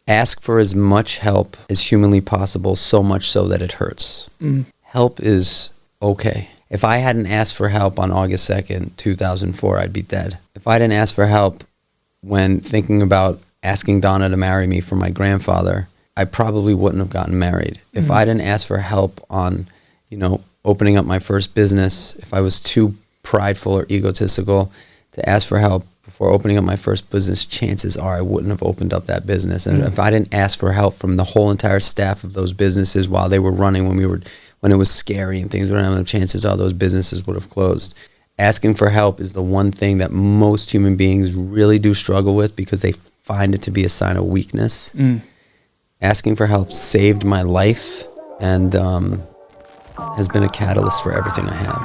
ask for as much help as humanly possible, so much so that it hurts. Help is okay. If I hadn't asked for help on August 2nd, 2004, I'd be dead. If I didn't ask for help when thinking about asking Donna to marry me for my grandfather, I probably wouldn't have gotten married. If I didn't ask for help on, opening up my first business, if I was too prideful or egotistical to ask for help before opening up my first business, chances are I wouldn't have opened up that business. And if I didn't ask for help from the whole entire staff of those businesses while they were running, when it was scary and things were happening, chances are those businesses would have closed. Asking for help is the one thing that most human beings really do struggle with because they find it to be a sign of weakness. Asking for help saved my life and has been a catalyst for everything I have.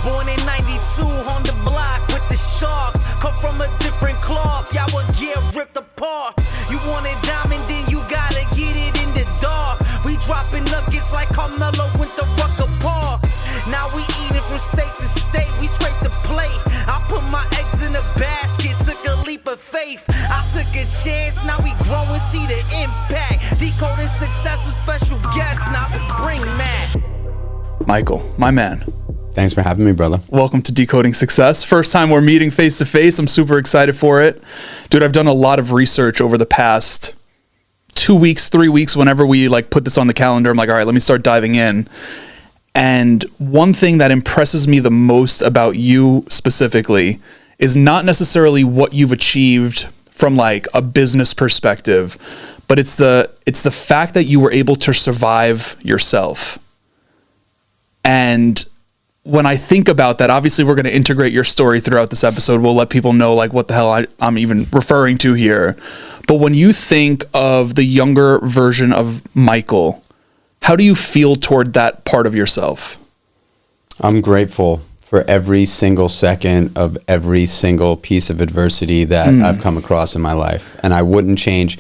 Born in 92 on the block with the Sharks. Come from a different cloth, y'all would get ripped apart. You want it diamond, then you gotta get it in the dark. We dropping nuggets like Carmelo went to Rucker Park. Now we eating from state to state, we scrape the plate. I put my eggs in a basket, took a leap of faith. I took a chance, now we grow and see the impact. Decoding success with special guests, now let's bring Matt. Michael, my man. Thanks for having me, brother. Welcome to Decoding Success. First time we're meeting face to face. I'm super excited for it. Dude, I've done a lot of research over the past 2 weeks, 3 weeks, whenever we put this on the calendar. I'm like, all right, let me start diving in. And one thing that impresses me the most about you specifically is not necessarily what you've achieved from a business perspective, but it's the fact that you were able to survive yourself. And when I think about that, obviously we're going to integrate your story throughout this episode. We'll let people know what the hell I'm even referring to here. But when you think of the younger version of Michael, how do you feel toward that part of yourself? I'm grateful for every single second of every single piece of adversity that I've come across in my life. And I wouldn't change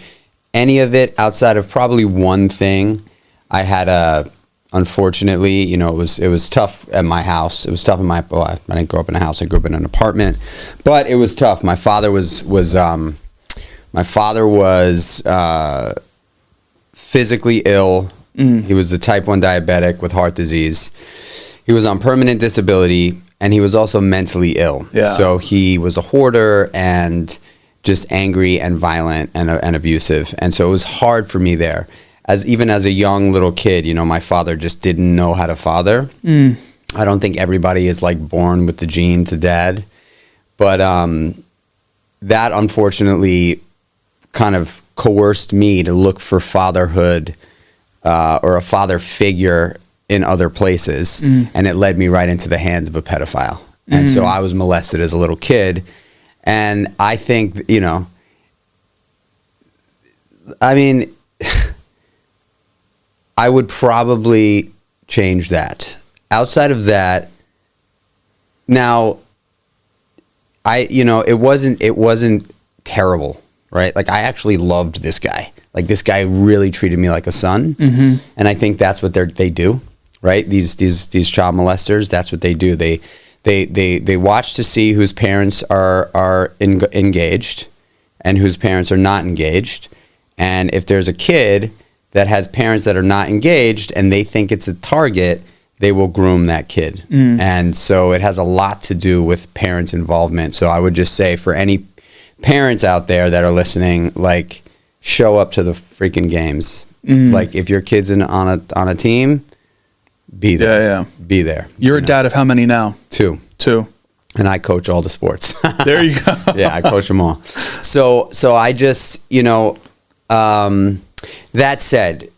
any of it outside of probably one thing. I had unfortunately, it was tough at my house. It was tough I didn't grow up in a house. I grew up in an apartment, but it was tough. My father was physically ill. He was a type 1 diabetic with heart disease. He was on permanent disability, and he was also mentally ill. Yeah. So he was a hoarder and just angry and violent and abusive. And so it was hard for me there. Even as a young little kid, my father just didn't know how to father. I don't think everybody is born with the gene to dad. But that unfortunately kind of coerced me to look for fatherhood or a father figure in other places. And it led me right into the hands of a pedophile. And so I was molested as a little kid. And I think, I would probably change that. Outside of that, now, it wasn't terrible, right? I actually loved this guy. This guy really treated me like a son, and I think that's what they do, right? These child molesters, that's what they do. They watch to see whose parents are engaged and whose parents are not engaged, and if there's a kid that has parents that are not engaged and they think it's a target, they will groom that kid. And so it has a lot to do with parents' involvement. So I would just say for any parents out there that are listening, show up to the freaking games. If your kid's on a team, be there. Yeah. Be there. You're a dad of how many now? Two. And I coach all the sports. There you go. Yeah, I coach them all. So I just, that said,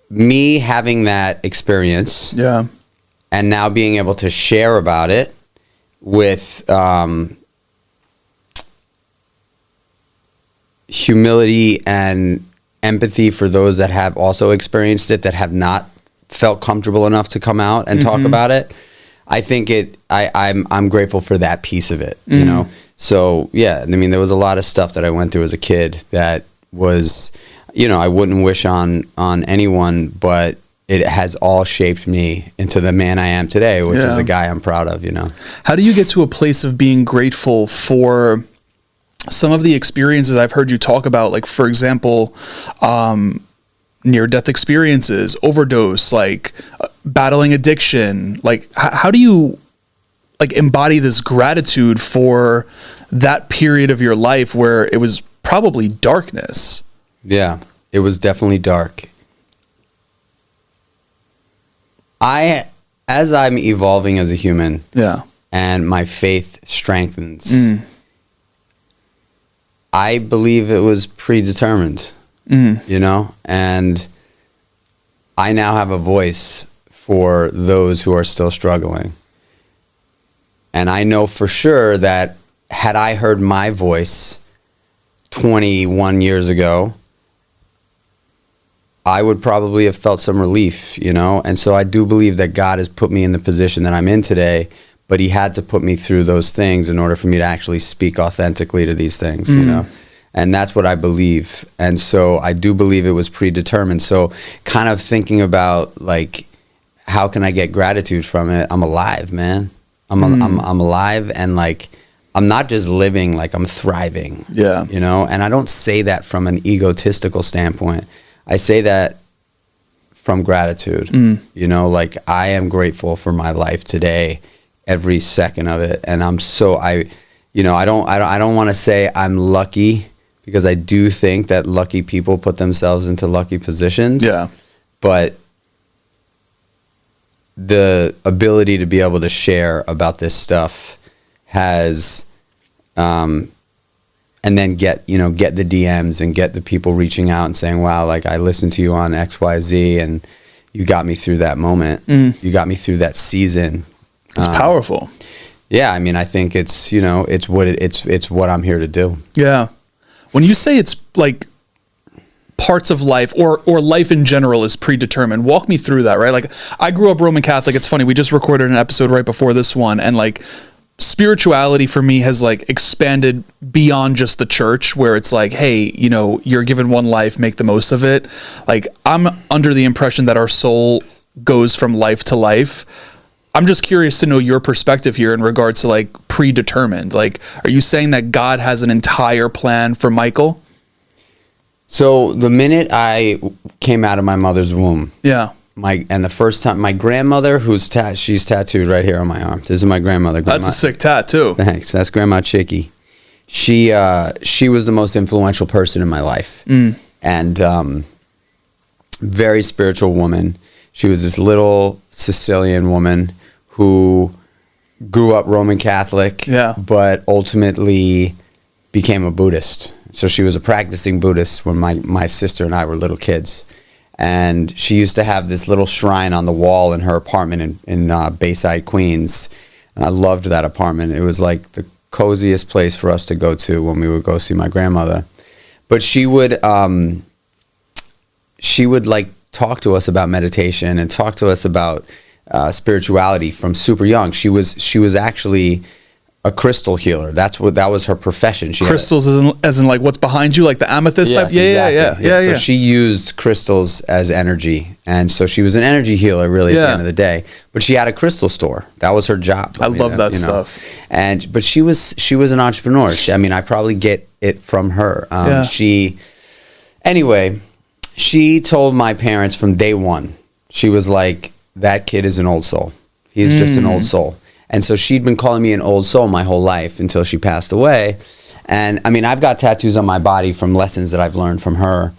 me having that experience, and now being able to share about it with humility and empathy for those that have also experienced it, that have not felt comfortable enough to come out and talk about it, I think I'm grateful for that piece of it, So yeah, there was a lot of stuff that I went through as a kid that was, I wouldn't wish on anyone, but it has all shaped me into the man I am today, which is a guy I'm proud of, How do you get to a place of being grateful for some of the experiences I've heard you talk about, like, for example, near-death experiences, overdose, like battling addiction, like how do you like embody this gratitude for that period of your life where it was probably darkness? Yeah, it was definitely dark. As I'm evolving as a human, and my faith strengthens, I believe it was predetermined, you know, and I now have a voice for those who are still struggling. And I know for sure that had I heard my voice 21 years ago, I would probably have felt some relief, you know? And so I do believe that God has put me in the position that I'm in today, but he had to put me through those things in order for me to actually speak authentically to these things, you know? And that's what I believe. And so I do believe it was predetermined. So kind of thinking about, like, how can I get gratitude from it? I'm alive, man. I'm alive, and, like, I'm not just living, like, I'm thriving. Yeah. You know? And I don't say that from an egotistical standpoint. I say that from gratitude. You know, like, I am grateful for my life today, every second of it. And I'm so, I don't want to say I'm lucky, because I do think that lucky people put themselves into lucky positions. Yeah. But the ability to be able to share about this stuff has, and then get the DMs and get the people reaching out and saying, wow, like, I listened to you on XYZ and you got me through that moment. You got me through that season. It's powerful. Yeah. I mean, I think it's, you know, it's what I'm here to do. Yeah. When you say it's like parts of life or life in general is predetermined, walk me through that, right? Like, I grew up Roman Catholic. It's funny. We just recorded an episode right before this one, and, like, spirituality for me has, like, expanded beyond just the church, where it's like, hey, you know, you're given one life, make the most of it. Like, I'm under the impression that our soul goes from life to life. I'm just curious to know your perspective here in regards to, like, predetermined. Like, are you saying that God has an entire plan for Michael? So the minute I came out of my mother's womb, the first time, my grandmother, she's tattooed right here on my arm. This is my grandmother. That's a sick tattoo. Thanks. That's Grandma Chicky. She was the most influential person in my life, and very spiritual woman. She was this little Sicilian woman who grew up Roman Catholic, but ultimately became a Buddhist. So she was a practicing Buddhist when my sister and I were little kids. And she used to have this little shrine on the wall in her apartment in Bayside, Queens. And I loved that apartment. It was like the coziest place for us to go to when we would go see my grandmother. But she would like talk to us about meditation and talk to us about spirituality from super young. She was actually a crystal healer. That was her profession. She crystals as in like what's behind you, like the amethyst type? Yeah. So she used crystals as energy. And so she was an energy healer really at the end of the day. But she had a crystal store. That was her job. I love that stuff. But she was an entrepreneur. I probably get it from her. She told my parents from day one, she was like, that kid is an old soul. He's just an old soul. And so she'd been calling me an old soul my whole life until she passed away. And I mean, I've got tattoos on my body from lessons that I've learned from her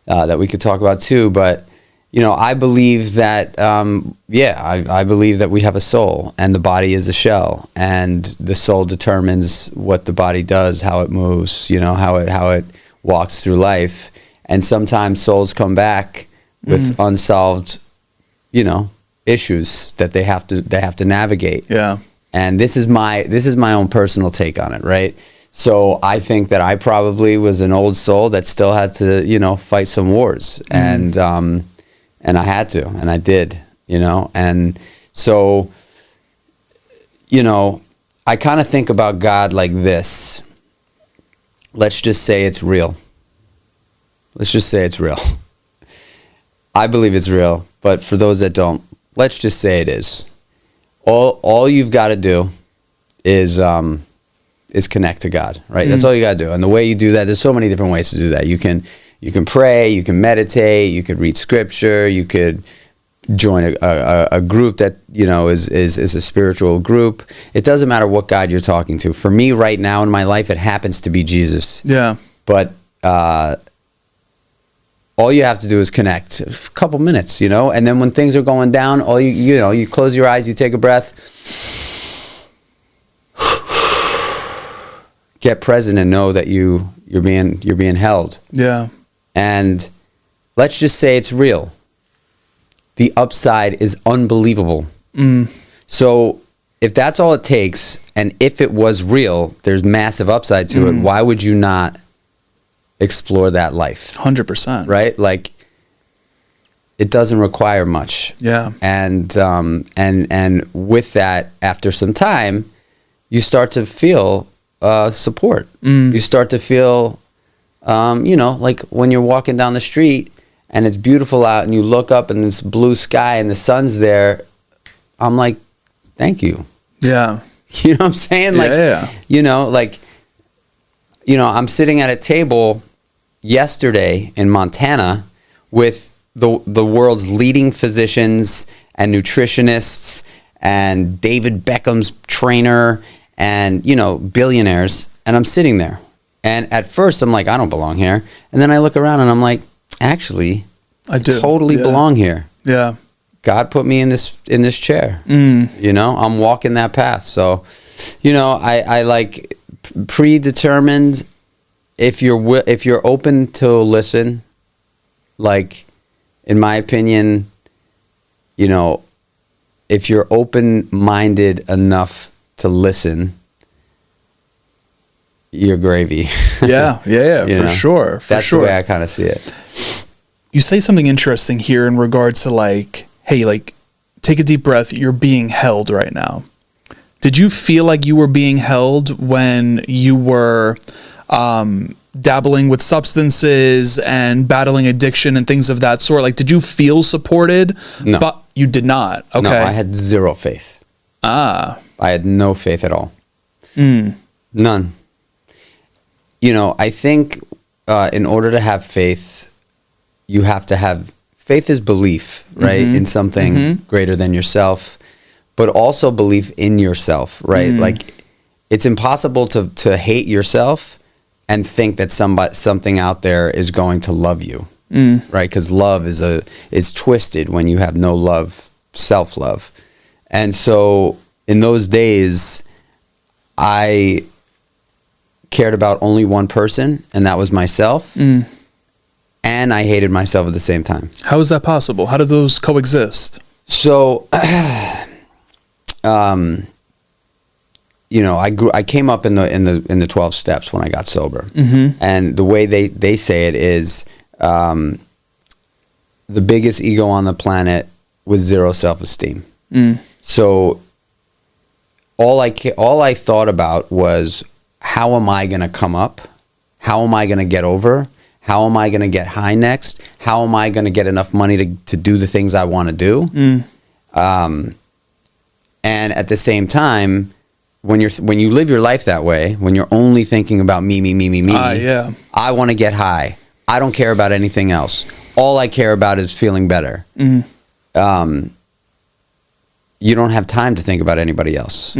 that we could talk about too. But, you know, I believe that, I believe that we have a soul and the body is a shell, and the soul determines what the body does, how it moves, you know, how it walks through life. And sometimes souls come back with unsolved, you know, issues that they have to navigate. Yeah. And this is my own personal take on it, right? So I think that I probably was an old soul that still had to, you know, fight some wars, and I had to, and I did, you know. And so, you know, I kind of think about God like this. Let's just say it's real. Let's just say it's real. I believe it's real, but for those that don't, let's just say it is. All you've got to do is is connect to God, right? That's all you got to do. And the way you do that, there's so many different ways to do that. You can pray, you can meditate, you could read scripture, you could join a group that, you know, is a spiritual group. It doesn't matter what God you're talking to. For me right now in my life, it happens to be Jesus. Yeah. But all you have to do is connect a couple minutes, you know, and then when things are going down, all you close your eyes, you take a breath, get present and know that you're being held. Yeah. And let's just say it's real. The upside is unbelievable. So if that's all it takes, and if it was real, there's massive upside to it, why would you not explore that life? 100%. Right? Like, it doesn't require much. Yeah. And with that, after some time, you start to feel support. You start to feel, you know, like when you're walking down the street and it's beautiful out and you look up and it's blue sky and the sun's there, I'm like, thank you. Yeah. You know what I'm saying? Like, you know, like, you know, I'm sitting at a table yesterday in Montana with the world's leading physicians and nutritionists and David Beckham's trainer and, you know, billionaires. And I'm sitting there. And at first I'm like, I don't belong here. And then I look around and I'm like, actually, I do totally belong here. Yeah. God put me in this chair. You know, I'm walking that path. So, you know, I like predetermined. If you're open to listen, like, in my opinion, you know, if you're open-minded enough to listen, you're gravy. Yeah, for sure. That's the way I kind of see it. You say something interesting here in regards to, like, hey, like, take a deep breath. You're being held right now. Did you feel like you were being held when you were dabbling with substances and battling addiction and things of that sort? Like, did you feel supported? No. But you did not. Okay. No, I had zero faith. I had no faith at all. None. You know, I think in order to have faith, you have to have faith is belief, right? In something greater than yourself, but also belief in yourself, right? Like, it's impossible to hate yourself and think that something out there is going to love you, right? Because love is twisted when you have no love, self-love. And so in those days, I cared about only one person, and that was myself. And I hated myself at the same time. How is that possible? How do those coexist? So, you know, I came up in the 12 steps when I got sober, and the way they say it is, the biggest ego on the planet was zero self-esteem. So all I thought about was, how am I going to come up? How am I going to get over? How am I going to get high next? How am I going to get enough money to do the things I want to do? And at the same time, when you live your life that way, when you're only thinking about me, I want to get high. I don't care about anything else. All I care about is feeling better. You don't have time to think about anybody else.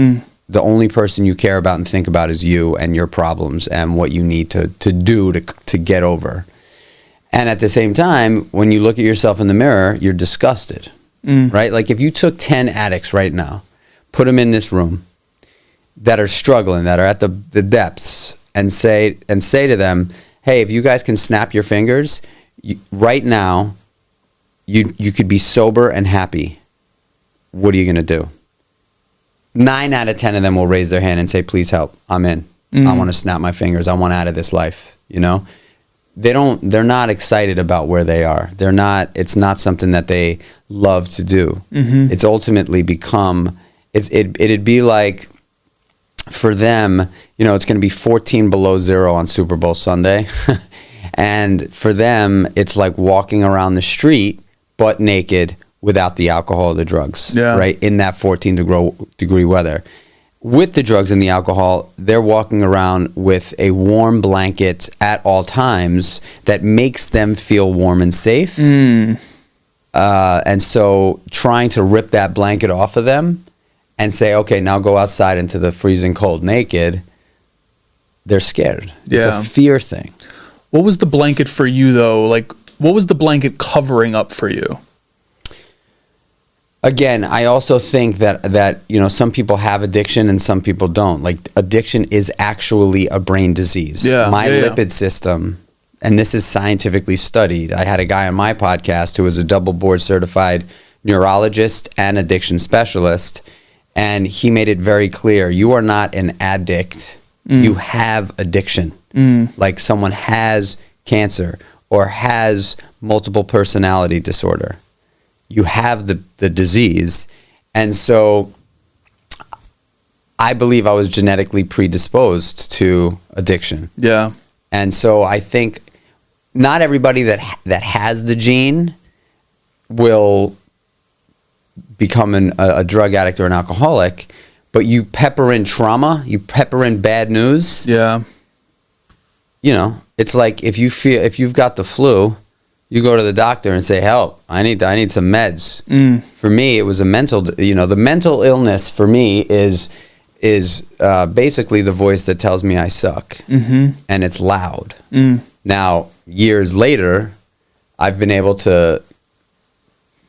The only person you care about and think about is you and your problems and what you need to do to get over. And at the same time, when you look at yourself in the mirror, you're disgusted, right? Like, if you took 10 addicts right now, put them in this room that are struggling, that are at the depths, and say to them, hey, if you guys can snap your fingers, right now, you could be sober and happy. What are you going to do? 9 out of 10 of them will raise their hand and say, please help. I'm in. I want to snap my fingers. I want out of this life. You know, they're not excited about where they are. It's not something that they love to do. It's ultimately become, it'd be like, for them, you know, it's going to be 14 below zero on Super Bowl Sunday. And for them, it's like walking around the street butt naked without the alcohol or the drugs, right? In that 14 degree weather. with the drugs and the alcohol, they're walking around with a warm blanket at all times that makes them feel warm and safe. And so trying to rip that blanket off of them and say, okay, now go outside into the freezing cold naked, they're scared. It's a fear thing. What was the blanket for you, though? Like, what was the blanket covering up for you? Again, I also think that you know, some people have addiction and some people don't. Like, addiction is actually a brain disease. My lipid system, and this is scientifically studied. I had a guy on my podcast who was a double board certified neurologist and addiction specialist, and he made it very clear, you are not an addict. You have addiction. Like someone has cancer or has multiple personality disorder. You have the disease. And so I believe I was genetically predisposed to addiction. Yeah. And so I think not everybody that has the gene will become a drug addict or an alcoholic, but you pepper in trauma, you pepper in bad news. Yeah. You know, it's like if you've got the flu, you go to the doctor and say, help, I need some meds. For me, it was a mental, you know, the mental illness for me is basically the voice that tells me I suck. And it's loud. Now, years later, I've been able to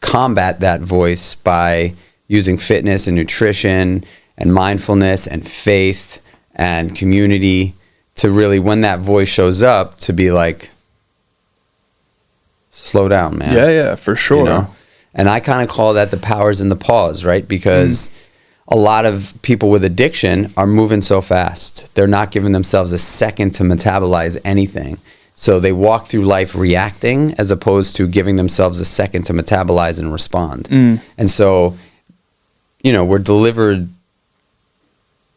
combat that voice by using fitness and nutrition and mindfulness and faith and community to really, when that voice shows up, to be like, slow down, man. Yeah, for sure. You know? And I kind of call that the powers in the pause, right? Because a lot of people with addiction are moving so fast. They're not giving themselves a second to metabolize anything. So they walk through life reacting as opposed to giving themselves a second to metabolize and respond. And so, you know, we're delivered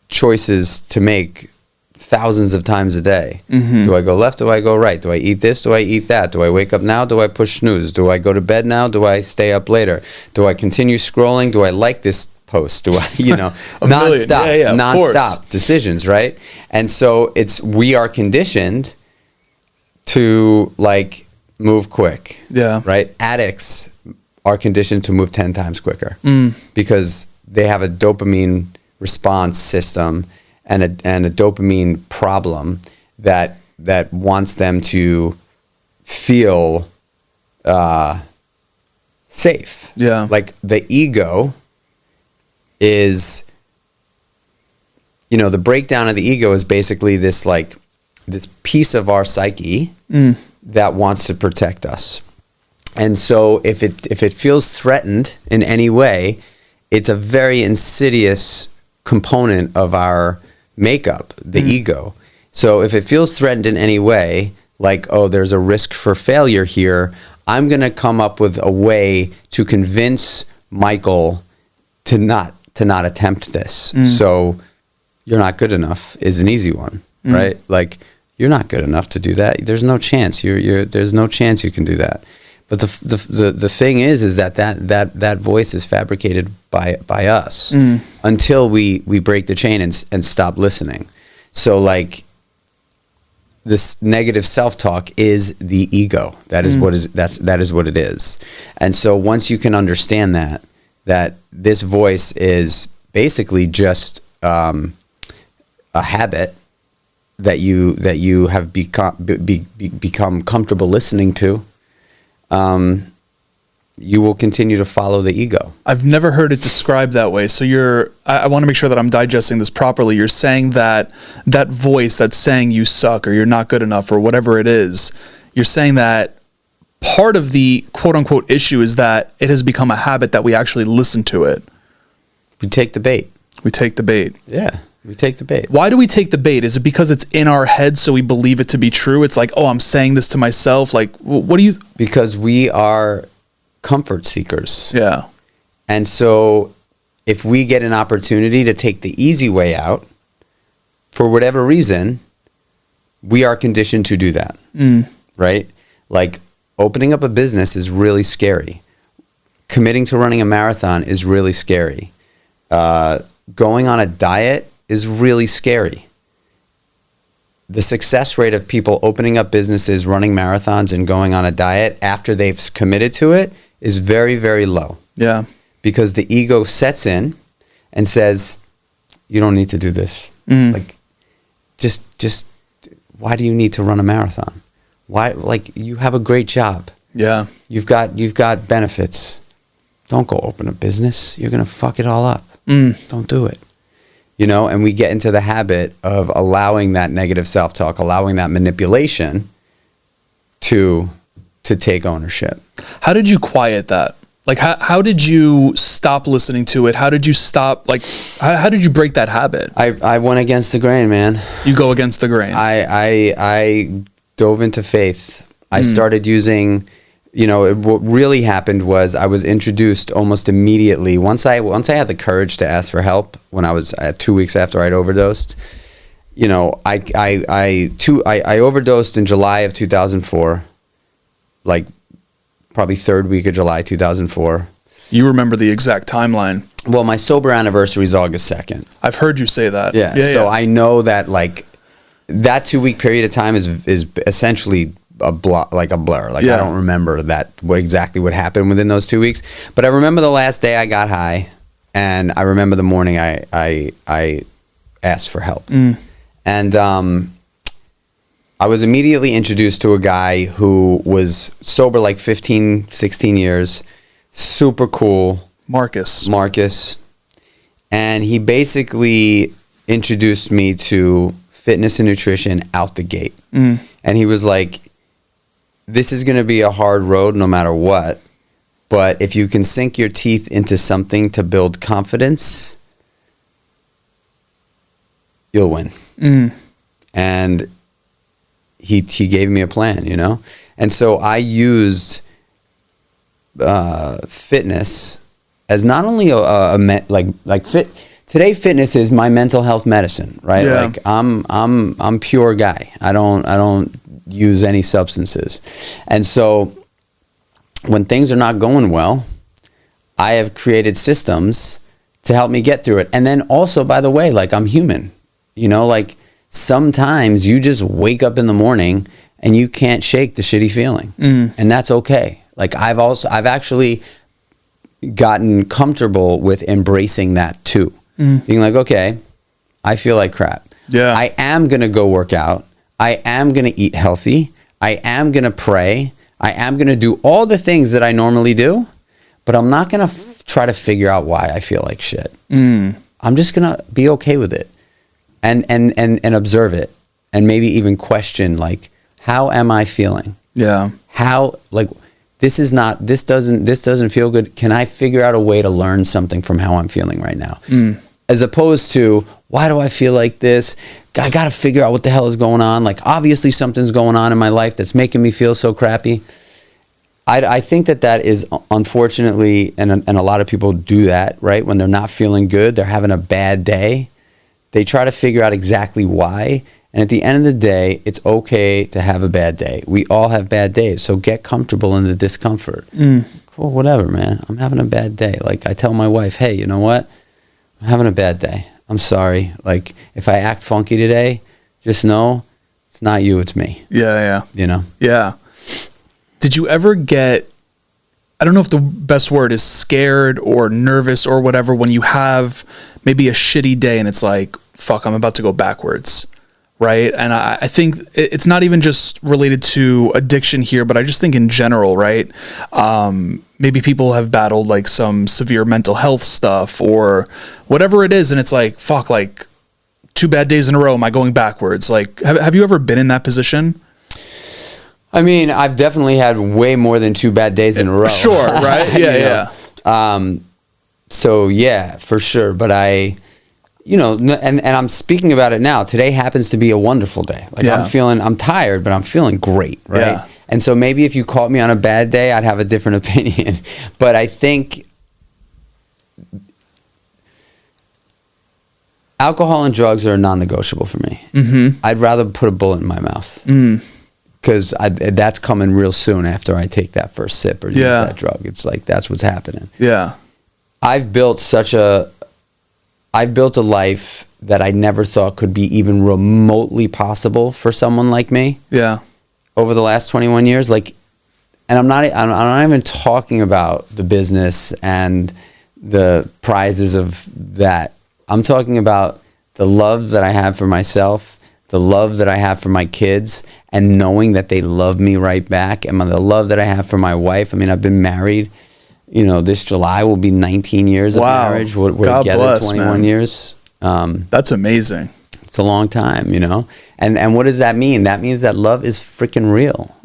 choices to make thousands of times a day. Do I go left? Do I go right? Do I eat this? Do I eat that? Do I wake up now? Do I push snooze? Do I go to bed now? Do I stay up later? Do I continue scrolling? Do I like this post? Do I, you know, nonstop decisions, right? And so we are conditioned to like move quick. Right? Addicts are conditioned to move 10 times quicker because they have a dopamine response system and a dopamine problem that wants them to feel safe. Like the ego is, you know, the breakdown of the ego is basically this piece of our psyche that wants to protect us. And so if it feels threatened in any way, it's a very insidious component of our makeup, the ego. So if it feels threatened in any way, like, oh, there's a risk for failure here, I'm going to come up with a way to convince Michael to not attempt this. So you're not good enough is an easy one, right? Like, you're not good enough to do that. There's no chance. There's no chance you can do that. But the thing is that voice is fabricated by us until we break the chain and stop listening. So like this negative self-talk is the ego. That is that is what it is. And so once you can understand that this voice is basically just a habit that you have become comfortable listening to, you will continue to follow the ego. I've never heard it described that way. So I want to make sure that I'm digesting this properly. You're saying that voice that's saying you suck or you're not good enough or whatever it is, you're saying that part of the quote unquote issue is that it has become a habit that we actually listen to it. We take the bait. Yeah. We take the bait. Why do we take the bait? Is it because it's in our head so we believe it to be true? It's like, oh, I'm saying this to myself. Like, what do you... Because we are comfort seekers. Yeah. And so if we get an opportunity to take the easy way out, for whatever reason, we are conditioned to do that. Right? Like, opening up a business is really scary. Committing to running a marathon is really scary. Going on a diet is really scary. The success rate of people opening up businesses, running marathons, and going on a diet after they've committed to it is very, very low. Yeah. Because the ego sets in and says, you don't need to do this. Like, just why do you need to run a marathon? Why? Like, you have a great job. Yeah. You've got benefits. Don't go open a business. You're going to fuck it all up. Don't do it. You know, and we get into the habit of allowing that negative self-talk, allowing that manipulation to take ownership. How did you quiet that? Like, how did you stop listening to it? How did you stop, like, how did you break that habit? I went against the grain, man. You go against the grain. I dove into faith. I started using, you know, what really happened was I was introduced almost immediately. Once I had the courage to ask for help when I was 2 weeks after I'd overdosed, you know, I overdosed in July of 2004, like probably third week of July 2004. You remember the exact timeline. Well, my sober anniversary is August 2nd. I've heard you say that. Yeah. So I know that, like, that 2 week period of time is essentially a blur. Like, I don't remember exactly what happened within those 2 weeks, but I remember the last day I got high, and I remember the morning I asked for help. And I was immediately introduced to a guy who was sober like 15, 16 years, super cool. Marcus. And he basically introduced me to fitness and nutrition out the gate. And he was like, this is going to be a hard road no matter what, but if you can sink your teeth into something to build confidence, you'll win. And he gave me a plan, you know? And so I used fitness as not only today fitness is my mental health medicine, right? Yeah. Like I'm pure guy. I don't use any substances. And so when things are not going well, I have created systems to help me get through it. And then also, by the way, like, I'm human, you know, like sometimes you just wake up in the morning and you can't shake the shitty feeling. And that's okay. Like, I've actually gotten comfortable with embracing that too. Being like, okay, I feel like crap. Yeah. I am going to go work out. I am going to eat healthy. I am going to pray. I am going to do all the things that I normally do, but I'm not going to try to figure out why I feel like shit. I'm just going to be okay with it and observe it, and maybe even question, like, how am I feeling? Yeah. How, like, this doesn't feel good. Can I figure out a way to learn something from how I'm feeling right now? As opposed to, why do I feel like this? I got to figure out what the hell is going on. Like, obviously something's going on in my life that's making me feel so crappy. I think that is, unfortunately, and a lot of people do that, right? When they're not feeling good, they're having a bad day, they try to figure out exactly why. And at the end of the day, it's okay to have a bad day. We all have bad days. So get comfortable in the discomfort. Cool, whatever, man. I'm having a bad day. Like, I tell my wife, hey, you know what? I'm having a bad day. I'm sorry. Like, if I act funky today, just know it's not you, it's me. Yeah. You know? Yeah. Did you ever get, I don't know if the best word is scared or nervous or whatever, when you have maybe a shitty day and it's like, fuck, I'm about to go backwards, right? And I think it's not even just related to addiction here, but I just think in general, right? Maybe people have battled like some severe mental health stuff or whatever it is, and it's like, fuck, like 2 bad days in a row, am I going backwards? Like, have you ever been in that position? I mean, I've definitely had way more than 2 bad days in a row. Sure, right? Yeah, yeah. So yeah, for sure. But and I'm speaking about it now. Today happens to be a wonderful day. Like, I'm tired, but I'm feeling great, right? Yeah. And so maybe if you caught me on a bad day, I'd have a different opinion. But I think alcohol and drugs are non-negotiable for me. I'd rather put a bullet in my mouth. Because that's coming real soon after I take that first sip or use that drug. It's like, that's what's happening. Yeah. I've built a life that I never thought could be even remotely possible for someone like me. Yeah. Over the last 21 years, like, and I'm not even talking about the business and the prizes of that. I'm talking about the love that I have for myself, the love that I have for my kids, and knowing that they love me right back, and the love that I have for my wife. I mean, I've been married, this July will be 19 years of marriage. We're God together bless, 21 man. years. That's amazing. It's a long time, And what does that mean? That means that love is freaking real,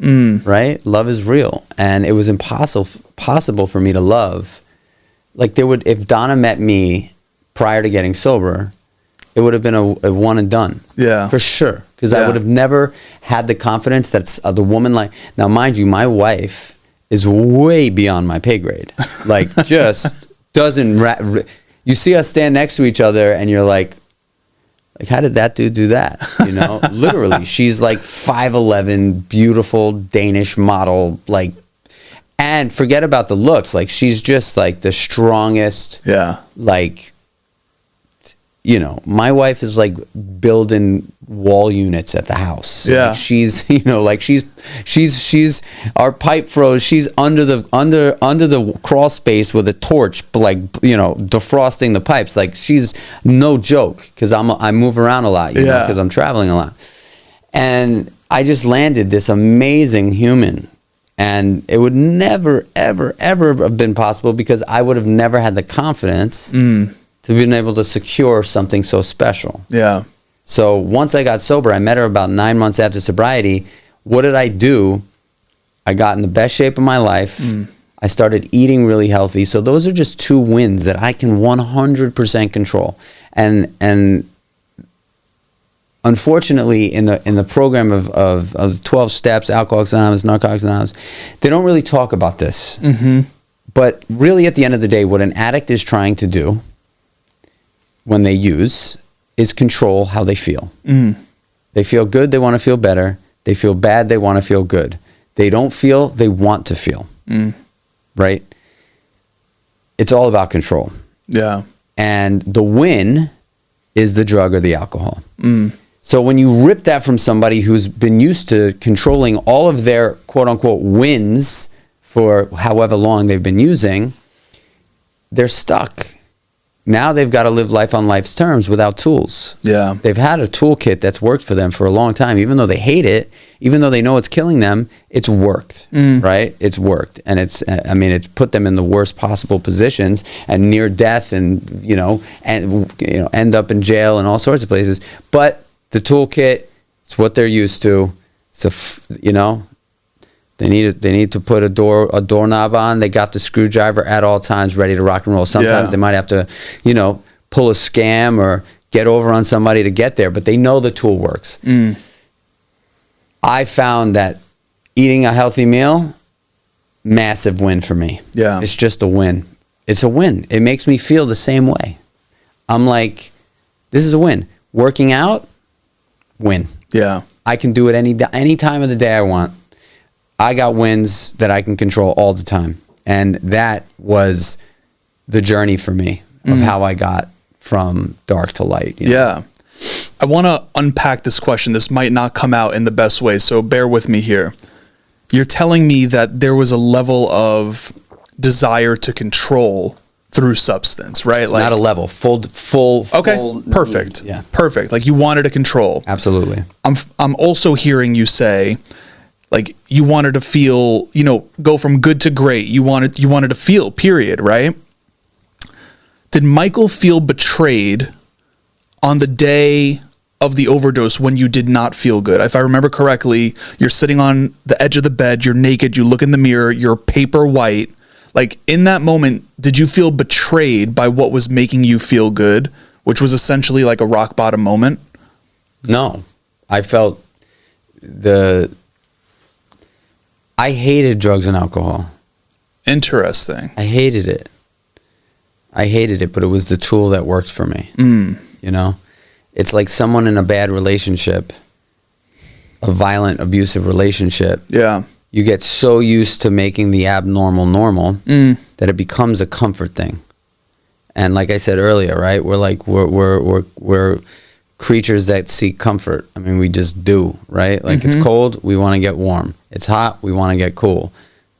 right? Love is real. And it was possible for me to love. Like if Donna met me prior to getting sober, it would have been a one and done. Yeah. For sure. Because I would have never had the confidence that the woman now mind you, my wife is way beyond my pay grade. Like just doesn't, you see us stand next to each other and you're like, how did that dude do that? Literally, she's like 5'11", beautiful Danish model, and forget about the looks. Like she's just like the strongest. Yeah. Like, my wife is like building wall units at the house. Yeah. Like she's, she's our pipe froze. She's under the crawl space with a torch, defrosting the pipes. Like she's no joke because I move around a lot, because I'm traveling a lot. And I just landed this amazing human. And it would never, ever, ever have been possible because I would have never had the confidence to be able to secure something so special. Yeah. So once I got sober, I met her about 9 months after sobriety. What did I do? I got in the best shape of my life. I started eating really healthy. So those are just 2 wins that I can 100% control. And unfortunately, in the program of 12 steps, Alcoholics Anonymous, Narcotics Anonymous, they don't really talk about this. But really, at the end of the day, what an addict is trying to do when they use is control how they feel. They feel good, they want to feel better. They feel bad, they want to feel good. They don't feel, they want to feel. Right? It's all about control. Yeah. And the win is the drug or the alcohol. So when you rip that from somebody who's been used to controlling all of their quote unquote wins for however long they've been using, they're stuck. Now they've got to live life on life's terms without tools. Yeah. They've had a toolkit that's worked for them for a long time. Even though they hate it, even though they know it's killing them, it's worked, right? It's worked. And it's put them in the worst possible positions and near death and end up in jail and all sorts of places. But the toolkit, it's what they're used to. So, they need to put a doorknob on. They got the screwdriver at all times ready to rock and roll. Sometimes they might have to, pull a scam or get over on somebody to get there, but they know the tool works. I found that eating a healthy meal, massive win for me. Yeah. It's just a win. It's a win. It makes me feel the same way. I'm like, this is a win. Working out, win. Yeah. I can do it any time of the day I want. I got wins that I can control all the time. And that was the journey for me of how I got from dark to light. Yeah. I want to unpack this question. This might not come out in the best way, so bear with me here. You're telling me that there was a level of desire to control through substance, right? Like, not a level, full. Okay, full perfect. Need, yeah. Perfect. Like you wanted to control. Absolutely. I'm also hearing you say, like you wanted to feel, go from good to great. You wanted to feel, period, right? Did Michael feel betrayed on the day of the overdose when you did not feel good? If I remember correctly, you're sitting on the edge of the bed, you're naked, you look in the mirror, you're paper white. Like in that moment, did you feel betrayed by what was making you feel good, which was essentially like a rock bottom moment? No, I felt I hated drugs and alcohol. Interesting. I hated it, but it was the tool that worked for me. It's like someone in a bad relationship, a violent, abusive relationship. Yeah. You get so used to making the abnormal normal that it becomes a comfort thing. And like I said earlier, right? We're creatures that seek comfort. I mean, we just do, right? Like it's cold, we want to get warm. It's hot, we want to get cool.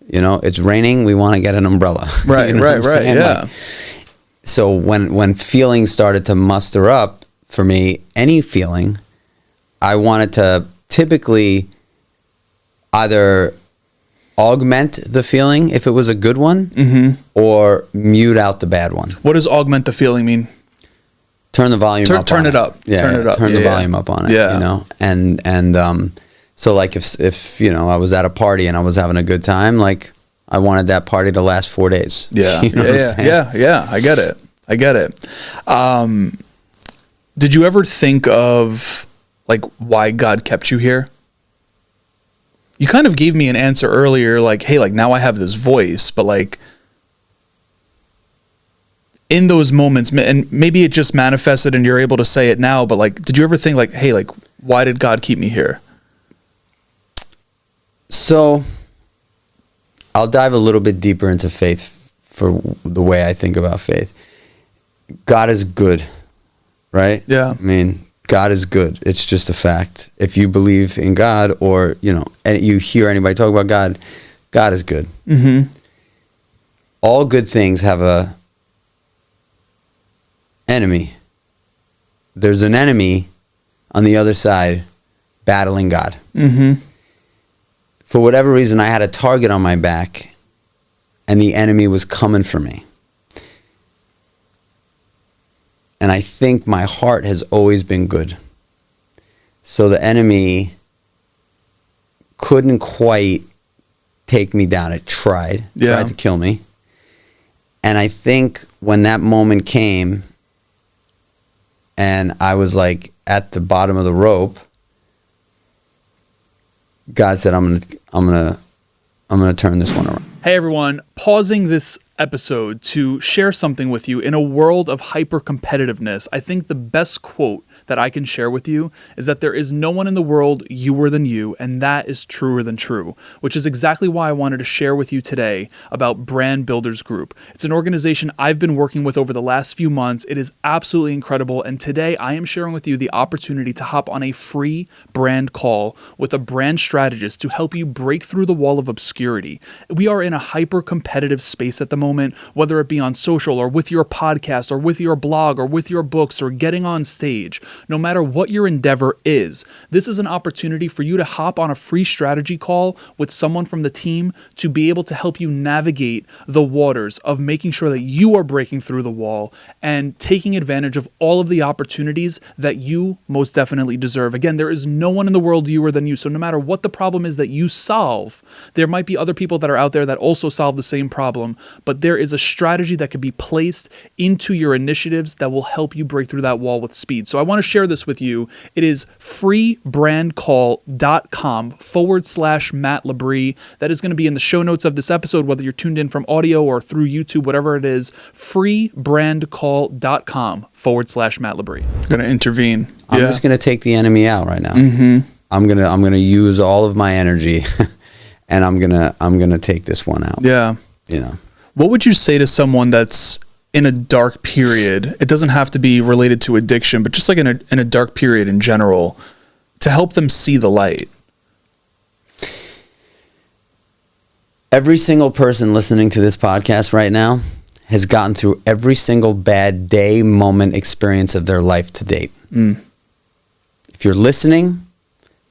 You know, it's raining, we want to get an umbrella. Right, You know right, what I'm saying? yeah. Like, so when feelings started to muster up for me, any feeling, I wanted to typically either augment the feeling if it was a good one, or mute out the bad one. What does augment the feeling mean? Turn the volume up. Turn it up. Yeah, turn it up. Turn the volume up on it. Yeah. You know, and so like if you know I was at a party and I was having a good time, like I wanted that party to last 4 days. Yeah, You know what I'm saying? yeah. I get it. Did you ever think of like why God kept you here? You kind of gave me an answer earlier, like, hey, like now I have this voice, but like in those moments, and maybe it just manifested and you're able to say it now, but like, did you ever think like, hey, like, why did God keep me here? So I'll dive a little bit deeper into faith for the way I think about faith. God is good, right? Yeah. I mean, God is good. It's just a fact. If you believe in God, or, you know, and you hear anybody talk about God, God is good. All good things have a enemy. There's an enemy on the other side battling God. For whatever reason, I had a target on my back and the enemy was coming for me. And I think my heart has always been good. So the enemy couldn't quite take me down. It tried to kill me. And I think when that moment came and I was like at the bottom of the rope, God said, I'm gonna turn this one around. Hey everyone, pausing this episode to share something with you. In a world of hyper competitiveness, I think the best quote that I can share with you is that there is no one in the world youer than you, and that is truer than true, which is exactly why I wanted to share with you today about Brand Builders Group. It's an organization I've been working with over the last few months. It is absolutely incredible, and today I am sharing with you the opportunity to hop on a free brand call with a brand strategist to help you break through the wall of obscurity. We are in a hyper competitive space at the moment, whether it be on social or with your podcast or with your blog or with your books or getting on stage. No matter what your endeavor is, this is an opportunity for you to hop on a free strategy call with someone from the team to be able to help you navigate the waters of making sure that you are breaking through the wall and taking advantage of all of the opportunities that you most definitely deserve. Again, there is no one in the world youer than you. So no matter what the problem is that you solve, there might be other people that are out there that also solve the same problem, but there is a strategy that can be placed into your initiatives that will help you break through that wall with speed. So I want to share this with you. It is freebrandcall.com/Matt Labrie. That is going to be in the show notes of this episode, whether you're tuned in from audio or through YouTube, whatever it is, freebrandcall.com/Matt Labrie. Going to intervene. I'm just going to take the enemy out right now. I'm going to use all of my energy and I'm going to take this one out. Yeah. You know. What would you say to someone that's in a dark period? It doesn't have to be related to addiction, but just like in a dark period in general, to help them see the light. Every single person listening to this podcast right now has gotten through every single bad day, moment, experience of their life to date. If you're listening,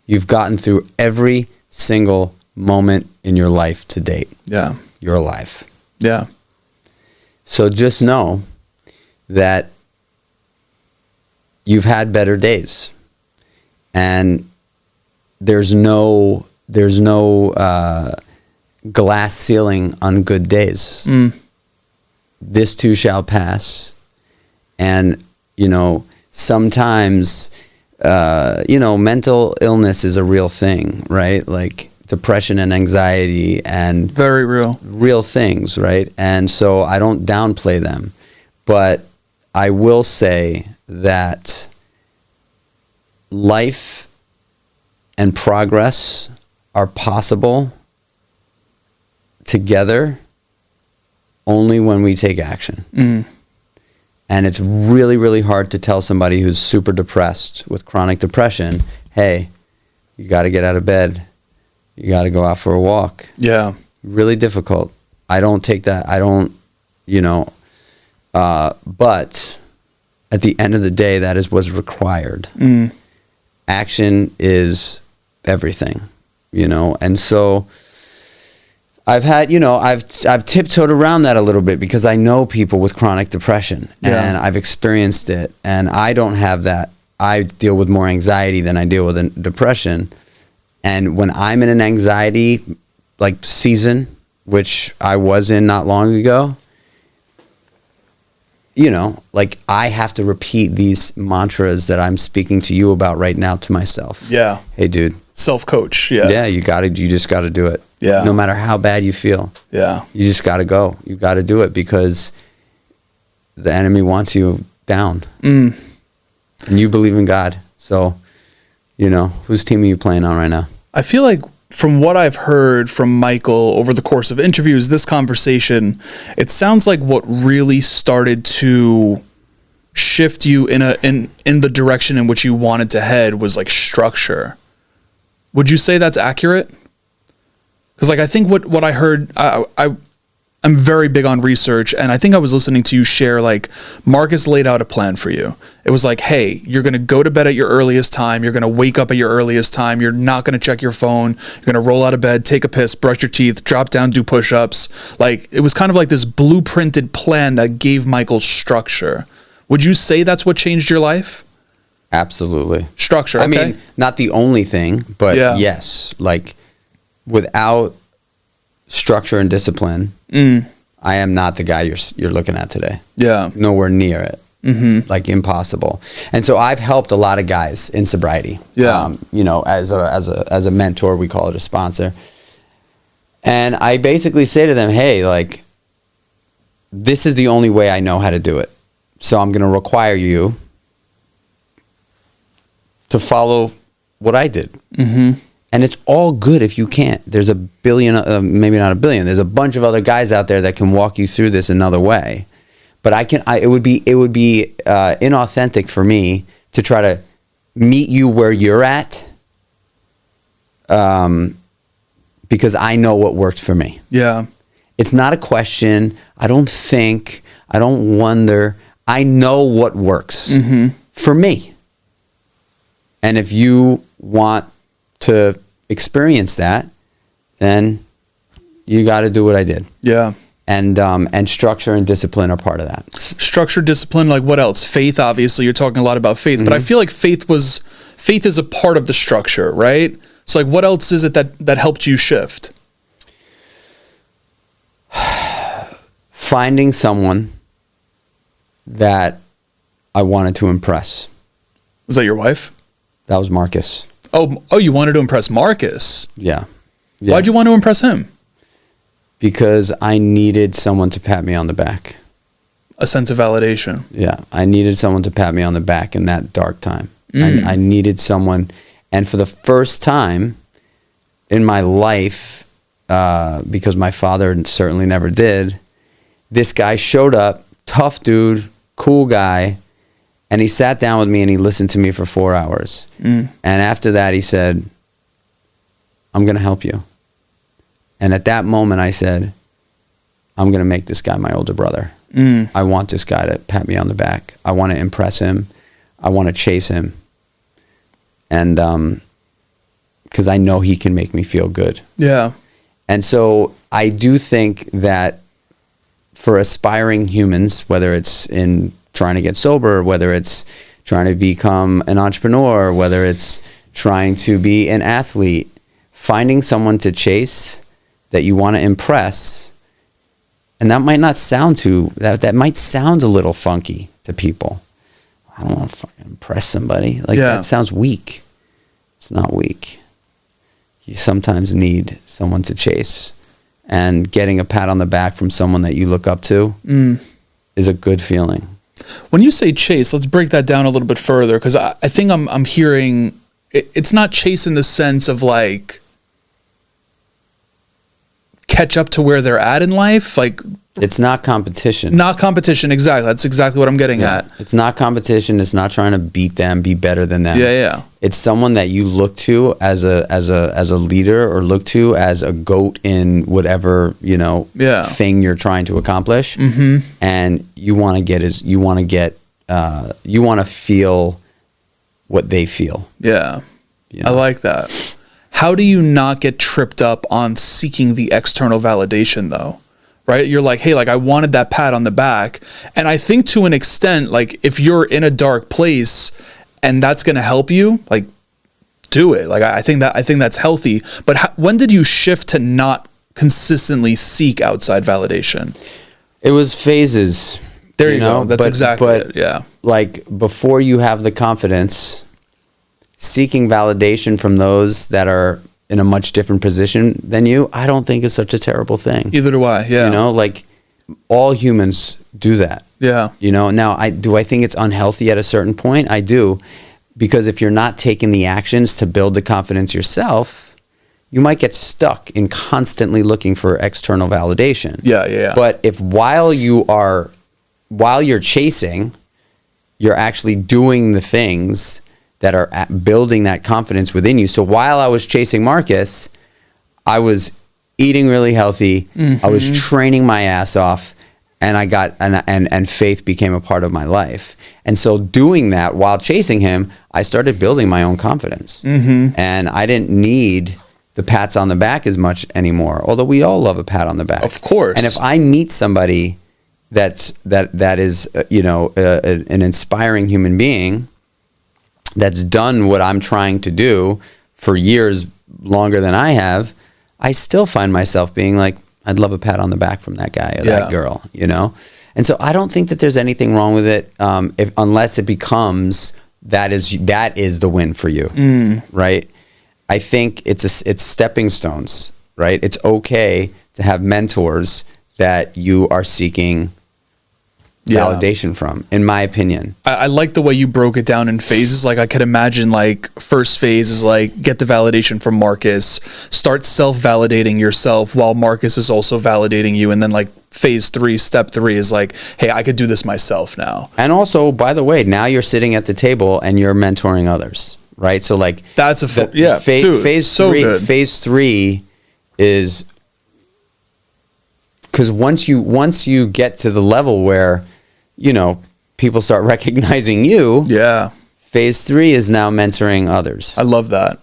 you've gotten through every single moment in your life to date. Yeah. You're alive. Yeah. So just know that you've had better days, and there's no glass ceiling on good days. This too shall pass. And, you know, sometimes, mental illness is a real thing, right? Like depression and anxiety and very real things, right? And so I don't downplay them, but I will say that life and progress are possible together only when we take action. And it's really, really hard to tell somebody who's super depressed with chronic depression, hey, you got to get out of bed. You got to go out for a walk. Yeah. Really difficult. I don't take that. I don't, but at the end of the day, that is what's required. Action is everything, and so I've had, I've tiptoed around that a little bit because I know people with chronic depression and I've experienced it, and I don't have that. I deal with more anxiety than I deal with depression. And when I'm in an anxiety like season, which I was in not long ago, like I have to repeat these mantras that I'm speaking to you about right now to myself. Yeah. Hey, dude. Self-coach. Yeah. Yeah, you just got to do it. Yeah. No matter how bad you feel. Yeah. You just got to go. You got to do it because the enemy wants you down. And you believe in God. So, whose team are you playing on right now? I feel like from what I've heard from Michael over the course of interviews, this conversation, it sounds like what really started to shift you in the direction in which you wanted to head was like structure. Would you say that's accurate? Because like I think what I heard, I'm very big on research, and I think I was listening to you share like Marcus laid out a plan for you. It was like, hey, you're going to go to bed at your earliest time. You're going to wake up at your earliest time. You're not going to check your phone. You're going to roll out of bed, take a piss, brush your teeth, drop down, do push-ups. Like it was kind of like this blueprinted plan that gave Michael structure. Would you say that's what changed your life? Absolutely. Structure. Okay. I mean, not the only thing, but yes, like without structure and discipline, I am not the guy you're looking at today. Yeah. Nowhere near it. Like impossible. And so I've helped a lot of guys in sobriety. Yeah. As a mentor, we call it a sponsor. And I basically say to them, hey, like, this is the only way I know how to do it. So I'm going to require you to follow what I did. And it's all good if you can't. There's a billion, maybe not a billion. There's a bunch of other guys out there that can walk you through this another way. But it would be inauthentic for me to try to meet you where you're at, because I know what worked for me. Yeah. It's not a question. I don't think. I don't wonder. I know what works for me. And if you want to experience that, then you got to do what I did. Yeah. And structure and discipline are part of that. Structure, discipline, like what else? Faith, obviously, you're talking a lot about faith, but I feel like faith is a part of the structure, right? So like what else is it that helped you shift? Finding someone that I wanted to impress. Was that your wife? That was Marcus. Oh, you wanted to impress Marcus? Yeah. Why'd you want to impress him? Because I needed someone to pat me on the back. A sense of validation. Yeah. I needed someone to pat me on the back in that dark time. I needed someone. And for the first time in my life, because my father certainly never did, this guy showed up, tough dude, cool guy, and he sat down with me and he listened to me for 4 hours. And after that, he said, I'm going to help you. And at that moment, I said, I'm going to make this guy my older brother. I want this guy to pat me on the back. I want to impress him. I want to chase him. And because I know he can make me feel good. Yeah. And so I do think that for aspiring humans, whether it's in trying to get sober, whether it's trying to become an entrepreneur, whether it's trying to be an athlete, finding someone to chase that you want to impress, and that might not sound that might sound a little funky to people. I don't want to impress somebody. Like that sounds weak. It's not weak. You sometimes need someone to chase, and getting a pat on the back from someone that you look up to is a good feeling. When you say chase, let's break that down a little bit further, because I think I'm hearing it's not chase in the sense of like catch up to where they're at in life, like It's not competition. Not competition, exactly. That's exactly what I'm getting at. It's not competition. It's not trying to beat them, be better than them. Yeah. It's someone that you look to as a leader, or look to as a goat in whatever, thing you're trying to accomplish. Mm-hmm. And you want to feel what they feel. Yeah. I like that. How do you not get tripped up on seeking the external validation though? Right? You're like, hey, like I wanted that pat on the back. And I think to an extent, like if you're in a dark place and that's going to help you, like do it. Like I think that's healthy. But when did you shift to not consistently seek outside validation? It was phases. There you go. That's exactly it. Yeah. Like before you have the confidence, seeking validation from those that are in a much different position than you, I don't think is such a terrible thing. Either do I. Yeah. Like all humans do that. Yeah. Now I think it's unhealthy at a certain point. I do, because if you're not taking the actions to build the confidence yourself, you might get stuck in constantly looking for external validation. Yeah. But if while you're chasing, you're actually doing the things that are building that confidence within you. So while I was chasing Marcus, I was eating really healthy. Mm-hmm. I was training my ass off, and I got and faith became a part of my life. And so doing that while chasing him, I started building my own confidence. Mm-hmm. And I didn't need the pats on the back as much anymore. Although we all love a pat on the back, of course. And if I meet somebody that is an inspiring human being that's done what I'm trying to do for years longer than I have, I still find myself being like, I'd love a pat on the back from that guy or that girl, And so I don't think that there's anything wrong with it, unless it becomes that is the win for you, right? I think it's stepping stones, right? It's okay to have mentors that you are seeking validation from, in my opinion. I like the way you broke it down in phases. Like I could imagine like first phase is like get the validation from Marcus, start self-validating yourself while Marcus is also validating you. And then like phase 3, step 3 is like, hey, I could do this myself now. And also, by the way, now you're sitting at the table and you're mentoring others, right? So like that's phase 3 is, because once you get to the level where people start recognizing you. Yeah. Phase 3 is now mentoring others. I love that.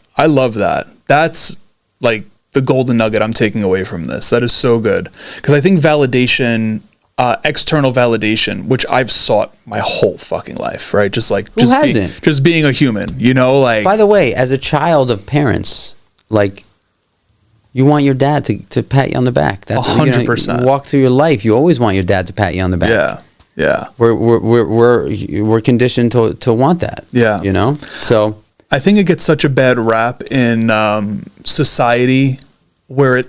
That's like the golden nugget I'm taking away from this. That is so good. Because I think validation, external validation, which I've sought my whole fucking life, right? Just like, just being a human, like. By the way, as a child of parents, like, you want your dad to pat you on the back. That's 100%. You walk through your life, you always want your dad to pat you on the back. Yeah. Yeah. We're conditioned to want that. Yeah. So I think it gets such a bad rap in society or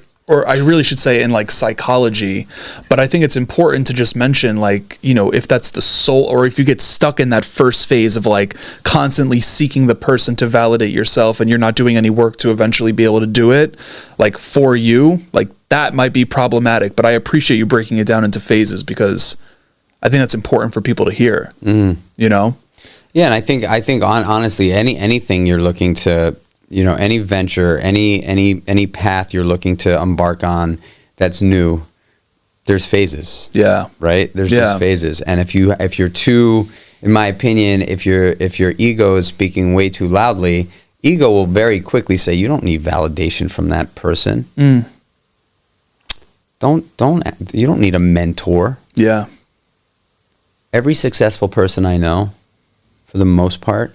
I really should say in like psychology, but I think it's important to just mention like, if that's the soul, or if you get stuck in that first phase of like constantly seeking the person to validate yourself and you're not doing any work to eventually be able to do it, like for you, like that might be problematic. But I appreciate you breaking it down into phases, because I think that's important for people to hear, Yeah. And I think honestly, anything you're looking to, any venture, any path you're looking to embark on that's new, there's phases. Yeah. Right. There's just phases. And if you're too, in my opinion, if your ego is speaking way too loudly, ego will very quickly say, you don't need validation from that person. You don't need a mentor. Yeah. Every successful person I know, for the most part,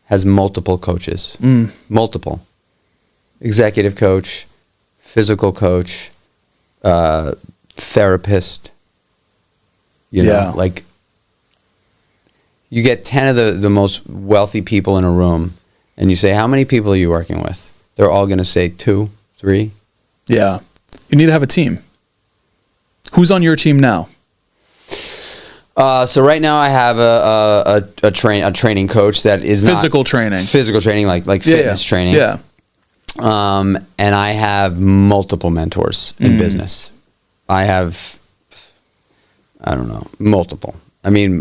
has multiple coaches. Multiple. Executive coach, physical coach, therapist. Like you get 10 of the most wealthy people in a room and you say, how many people are you working with? They're all going to say 2, 3. Yeah. You need to have a team. Who's on your team now? So right now I have a training coach that is physical training, like fitness training. Yeah. And I have multiple mentors in business. I have I don't know, multiple. I mean,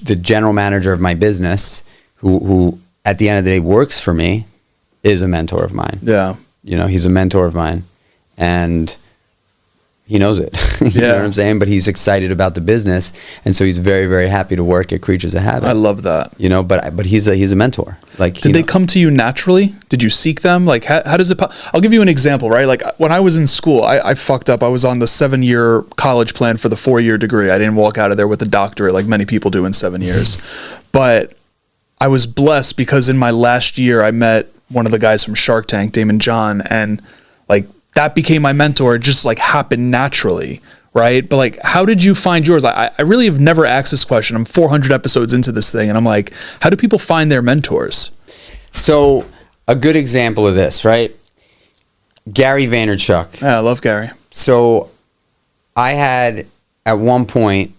the general manager of my business, who at the end of the day works for me, is a mentor of mine. Yeah. You know, he's a mentor of mine, and he knows it. You know what I'm saying? But he's excited about the business, and so he's very, very happy to work at Creatures of Habit. I love that. You know, but he's a mentor. Like, did they come to you naturally? Did you seek them? Like, how does it? I'll give you an example, right? Like when I was in school, I fucked up. I was on the 7-year college plan for the 4-year degree. I didn't walk out of there with a doctorate like many people do in 7 years, but I was blessed because in my last year, I met one of the guys from Shark Tank, Damon John, and like that became my mentor. It just like happened naturally. Right. But like, how did you find yours? I really have never asked this question. I'm 400 episodes into this thing, and I'm like, how do people find their mentors? So a good example of this, right? Gary Vaynerchuk. Yeah, I love Gary. So I had at one point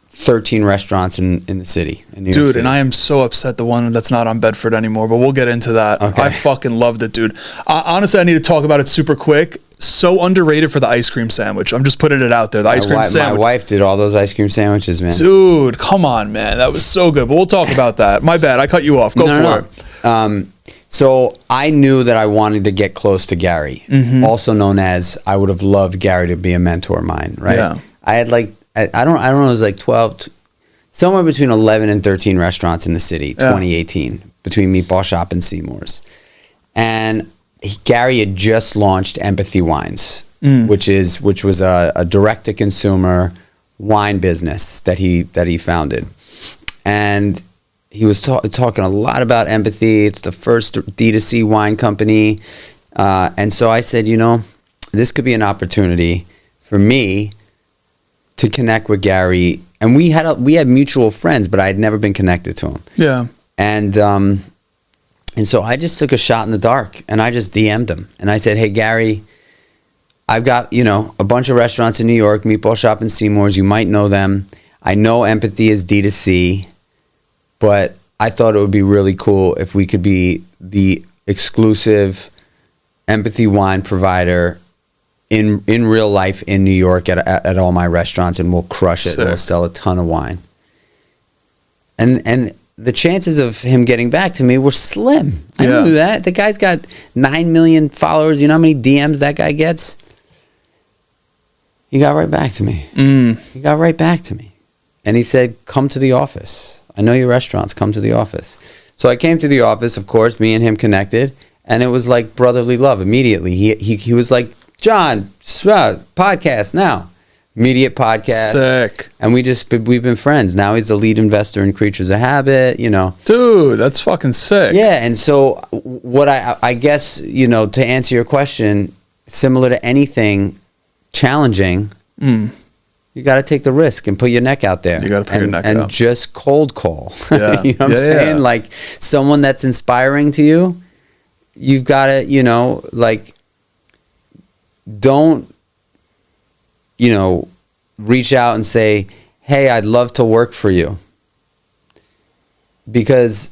13 restaurants in the city. In New York City. And I am so upset the one that's not on Bedford anymore, but we'll get into that. Okay. I fucking loved it, dude. Honestly, I need to talk about it super quick. So underrated for the ice cream sandwich. I'm just putting it out there. The ice cream sandwich. My wife did all those ice cream sandwiches, man. Dude, come on, man. That was so good. But we'll talk about that. My bad. I cut you off. Go for it. So I knew that I wanted to get close to Gary, also known as I would have loved Gary to be a mentor of mine, right? Yeah. I had like, I don't know, it was like 12, somewhere between 11 and 13 restaurants in the city, 2018, between Meatball Shop and Seymour's. And Gary had just launched Empathy Wines, which was a direct-to-consumer wine business that he founded. And he was talking a lot about empathy. It's the first D2C wine company. And so I said, you know, this could be an opportunity for me to connect with Gary. And we had mutual friends, but I had never been connected to him. Yeah. And so I just took a shot in the dark, and I just DM'd him. And I said, hey, Gary, I've got, you know, a bunch of restaurants in New York, Meatball Shop and Seymour's. You might know them. I know Empathy is D2C, but I thought it would be really cool if we could be the exclusive Empathy wine provider in real life in New York at all my restaurants, and we'll crush it. Sick. We'll sell a ton of wine. And the chances of him getting back to me were slim. I knew that. The guy's got 9 million followers. You know how many DMs that guy gets? He got right back to me. He got right back to me. And he said, come to the office. I know your restaurants. Come to the office. So I came to the office, of course, me and him connected. And it was like brotherly love immediately. He was like, John, podcast now. Immediate podcast. Sick. And we've been friends. Now he's the lead investor in Creatures of Habit, you know. Dude, that's fucking sick. Yeah, and so what I guess, you know, to answer your question, similar to anything challenging, you got to take the risk and put your neck out there. You got to put your neck out. And just cold call. Yeah. You know what I'm saying? Yeah. Like someone that's inspiring to you, you've got to, you know, like, don't, you know, reach out and say, hey, I'd love to work for you. Because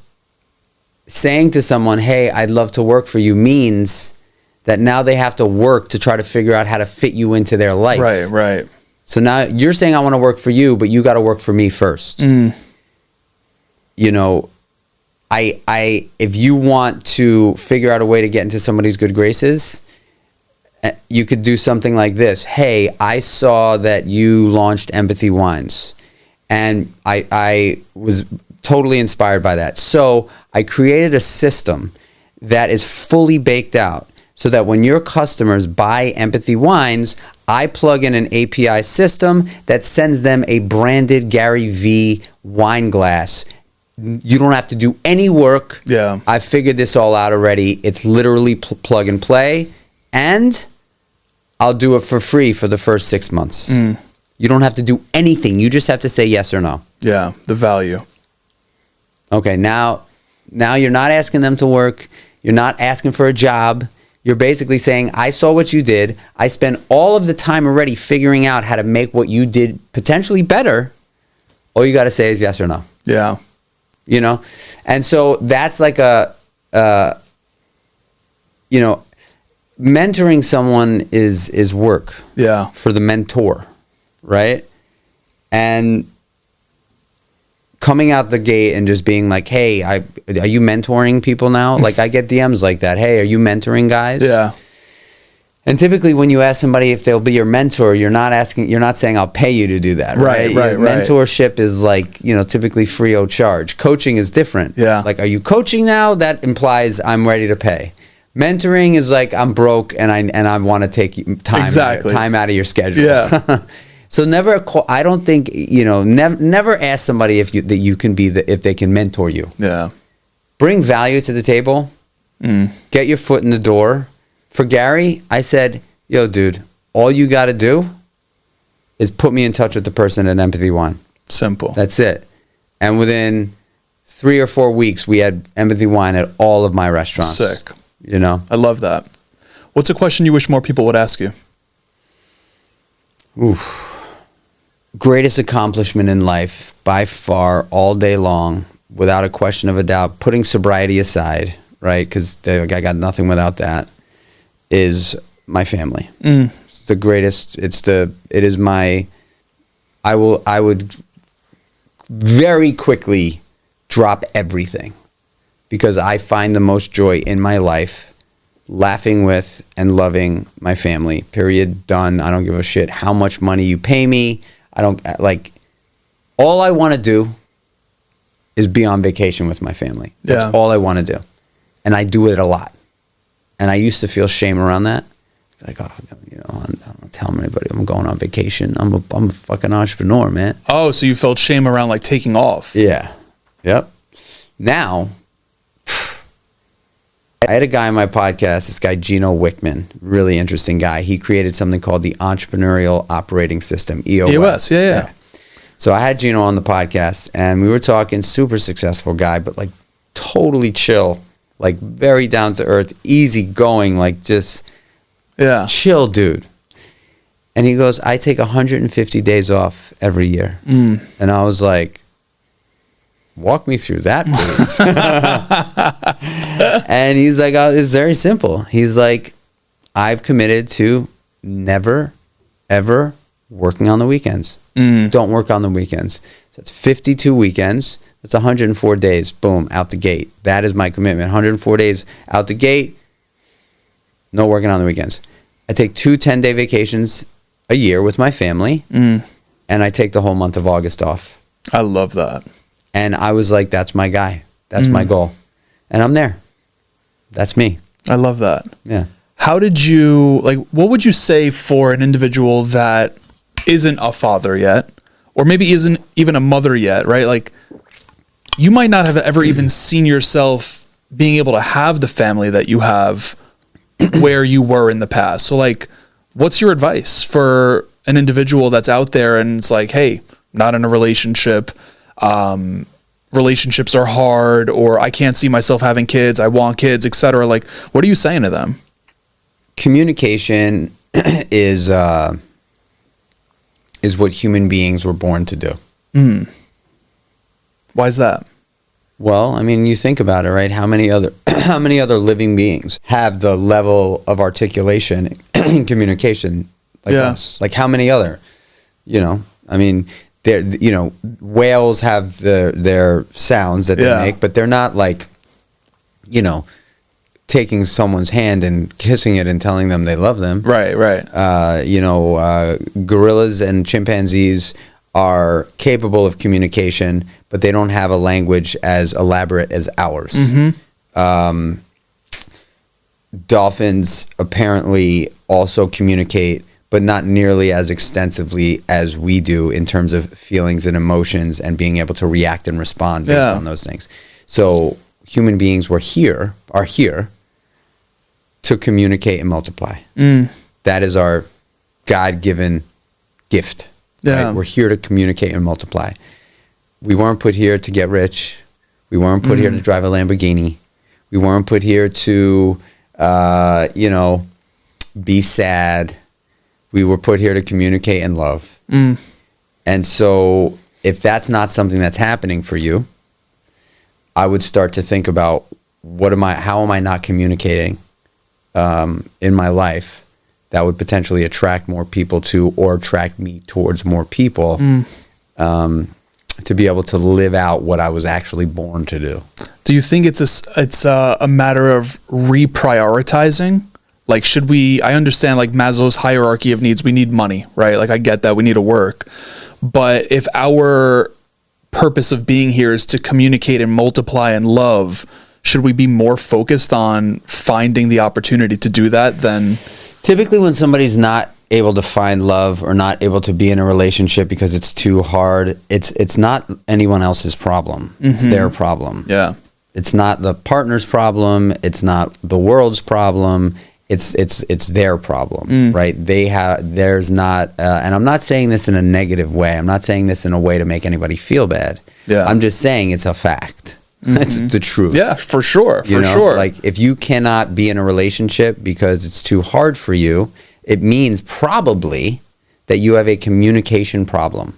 saying to someone, hey, I'd love to work for you means that now they have to work to try to figure out how to fit you into their life. Right. So now you're saying I want to work for you, but you got to work for me first. You know, if you want to figure out a way to get into somebody's good graces, you could do something like this. Hey, I saw that you launched Empathy Wines, and I was totally inspired by that. So I created a system that is fully baked out so that when your customers buy Empathy Wines, I plug in an API system that sends them a branded Gary V wine glass. You don't have to do any work. Yeah. I figured this all out already. It's literally plug and play. And I'll do it for free for the first 6 months. You don't have to do anything. You just have to say yes or no. Yeah, the value. Okay, now you're not asking them to work. You're not asking for a job. You're basically saying, I saw what you did. I spent all of the time already figuring out how to make what you did potentially better. All you got to say is yes or no. Yeah. You know? And so that's like you know, mentoring someone is work. Yeah. For the mentor, right? And coming out the gate and just being like, hey, are you mentoring people now? Like I get DMs like that. Hey, are you mentoring guys? Yeah. And typically when you ask somebody if they'll be your mentor, you're not saying I'll pay you to do that. Right. Mentorship is like, typically free of charge. Coaching is different. Yeah. Like, are you coaching now? That implies I'm ready to pay. Mentoring is like I'm broke and I want to take time out of your schedule. Yeah. So I don't think, never ask somebody if you can be if they can mentor you. Yeah. Bring value to the table. Get your foot in the door. For Gary, I said, yo, dude, all you got to do is put me in touch with the person at Empathy Wine. Simple. That's it. And within 3 or 4 weeks, we had Empathy Wine at all of my restaurants. Sick. I love that. What's a question you wish more people would ask you? Oof. Greatest accomplishment in life, by far, all day long, without a question of a doubt, putting sobriety aside, right? Because I got nothing without that, is my family. It's the greatest. I would very quickly drop everything because I find the most joy in my life laughing with and loving my family. Period. Done. I don't give a shit how much money you pay me. I don't all I want to do is be on vacation with my family. That's all I want to do. And I do it a lot. And I used to feel shame around that. Like, I don't tell anybody I'm going on vacation. I'm a fucking entrepreneur, man. Oh, so you felt shame around like taking off. Yeah. Yep. Now, I had a guy on my podcast, this guy Gino Wickman, really interesting guy. He created something called the Entrepreneurial Operating System, EOS. Yeah. So I had Gino on the podcast, and we were talking, super successful guy, but like totally chill, like very down to earth, easy going, like just chill dude. And he goes, I take 150 days off every year. And I was like, walk me through that, please. And he's like, it's very simple. He's like, I've committed to never, ever working on the weekends. Don't work on the weekends. So it's 52 weekends. That's 104 days. Boom, out the gate. That is my commitment. 104 days out the gate. No working on the weekends. I take 2 10-day vacations a year with my family. And I take the whole month of August off. I love that. And I was like, that's my guy. That's my goal. And I'm there. That's me. I love that. Yeah. How did you, what would you say for an individual that isn't a father yet, or maybe isn't even a mother yet, right? Like, you might not have ever even seen yourself being able to have the family that you have where you were in the past. So, what's your advice for an individual that's out there and it's like, hey, not in a relationship, relationships are hard, or I can't see myself having kids, I want kids, etc. What are you saying to them? Communication is what human beings were born to do. Why is that? Well, I mean, you think about it, right? How many other living beings have the level of articulation and communication like us? Like how many other? I mean, whales have their sounds that they make, but they're not like, taking someone's hand and kissing it and telling them they love them. Right. Gorillas and chimpanzees are capable of communication, but they don't have a language as elaborate as ours. Dolphins apparently also communicate, but not nearly as extensively as we do in terms of feelings and emotions and being able to react and respond based on those things. So human beings are here to communicate and multiply. That is our God-given gift. Right? We're here to communicate and multiply. We weren't put here to get rich. We weren't put here to drive a Lamborghini. We weren't put here to, be sad. We were put here to communicate and love. And so if that's not something that's happening for you, I would start to think about how am I not communicating in my life that would potentially attract more people to, or attract me towards more people. to be able to live out what I was actually born to do. Do you think it's a matter of reprioritizing? Like, should we, I understand like Maslow's hierarchy of needs, we need money, right? Like I get that, we need to work. But if our purpose of being here is to communicate and multiply and love, should we be more focused on finding the opportunity to do that than... Typically when somebody's not able to find love or not able to be in a relationship because it's too hard, it's not anyone else's problem. It's their problem. Yeah. It's not the partner's problem. It's not the world's problem. It's their problem, right? There's not, and I'm not saying this in a negative way. I'm not saying this in a way to make anybody feel bad. Yeah. I'm just saying it's a fact. It's the truth. Yeah, for sure. You know? Like if you cannot be in a relationship because it's too hard for you, it means probably that you have a communication problem.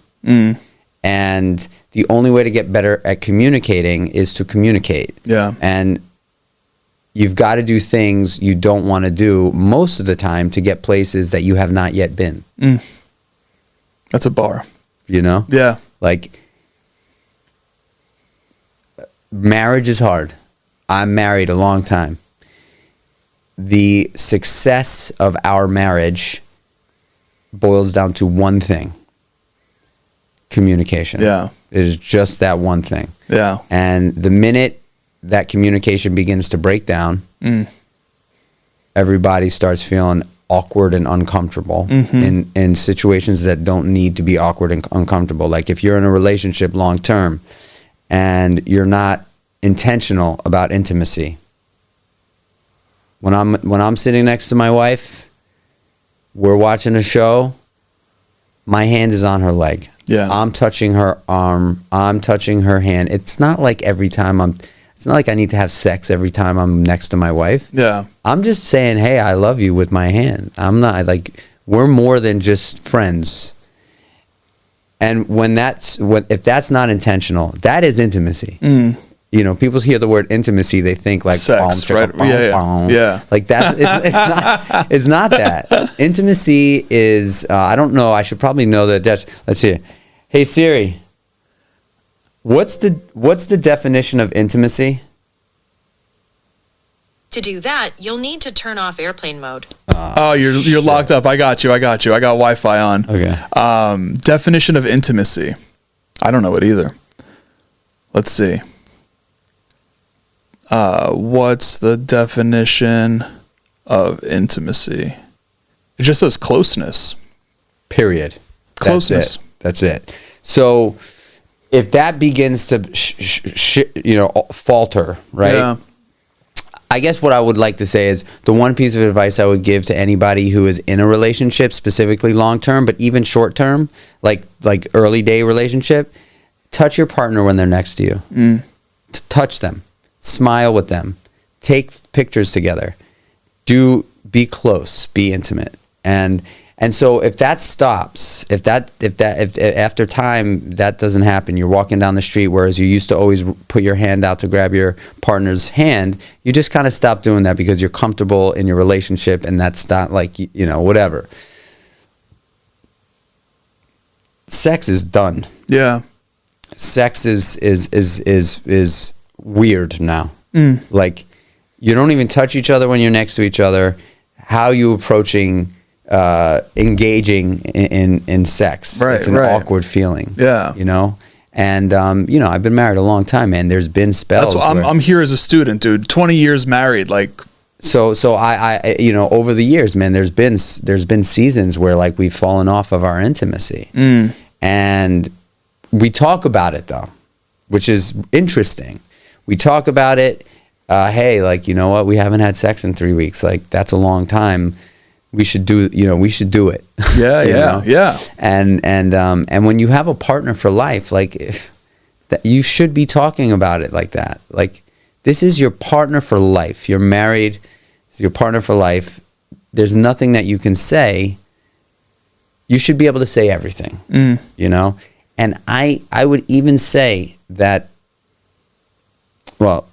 And the only way to get better at communicating is to communicate. Yeah. And you've got to do things you don't want to do most of the time to get places that you have not yet been. That's a bar. You know? Yeah. Like, marriage is hard. I'm married a long time. The success of our marriage boils down to one thing. Communication. Yeah. It is just that one thing. Yeah. And the minute that communication begins to break down, everybody starts feeling awkward and uncomfortable in situations that don't need to be awkward and uncomfortable. Like if you're in a relationship long term and you're not intentional about intimacy. When I'm sitting next to my wife, we're watching a show, my hand is on her leg. Yeah. I'm touching her arm. I'm touching her hand. It's not like it's not like I need to have sex every time I'm next to my wife. Yeah. I'm just saying, hey, I love you with my hand. I'm not like, we're more than just friends. And if that's not intentional, that is intimacy. You know, people hear the word intimacy, they think like sex, right? Yeah. Like it's not that. Intimacy is I don't know. I should probably know that. Let's hear. Hey Siri, what's the definition of intimacy? To do that, you'll need to turn off airplane mode. You're locked up. I got you. I got Wi-Fi on. Okay. Definition of intimacy. I don't know it either. Let's see. What's the definition of intimacy? It just says closeness. Period. Closeness. That's it. So if that begins to falter, right? Yeah. I guess what I would like to say is the one piece of advice I would give to anybody who is in a relationship, specifically long term, but even short term, like early day relationship, touch your partner when they're next to you. Touch them. Smile with them, take pictures together, be close, be intimate. And so if that stops, if after time that doesn't happen, you're walking down the street, whereas you used to always put your hand out to grab your partner's hand, you just kind of stop doing that because you're comfortable in your relationship and that's not like, whatever. Sex is done. Yeah. Sex is weird now. Like you don't even touch each other when you're next to each other. How are you approaching engaging in sex? Right, it's an awkward feeling. Yeah. And I've been married a long time, man. There's been spells. That's what I'm here as a student, dude. 20 years married, like. So I over the years, man, there's been seasons where like we've fallen off of our intimacy, and we talk about it though, which is interesting. We talk about it. Hey, like, you know what? We haven't had sex in 3 weeks. Like, that's a long time. We should do it. Yeah. Yeah. And when you have a partner for life, like that, you should be talking about it like that. Like, this is your partner for life. You're married. It's your partner for life. There's nothing that you can say. You should be able to say everything, And I would even say that, well,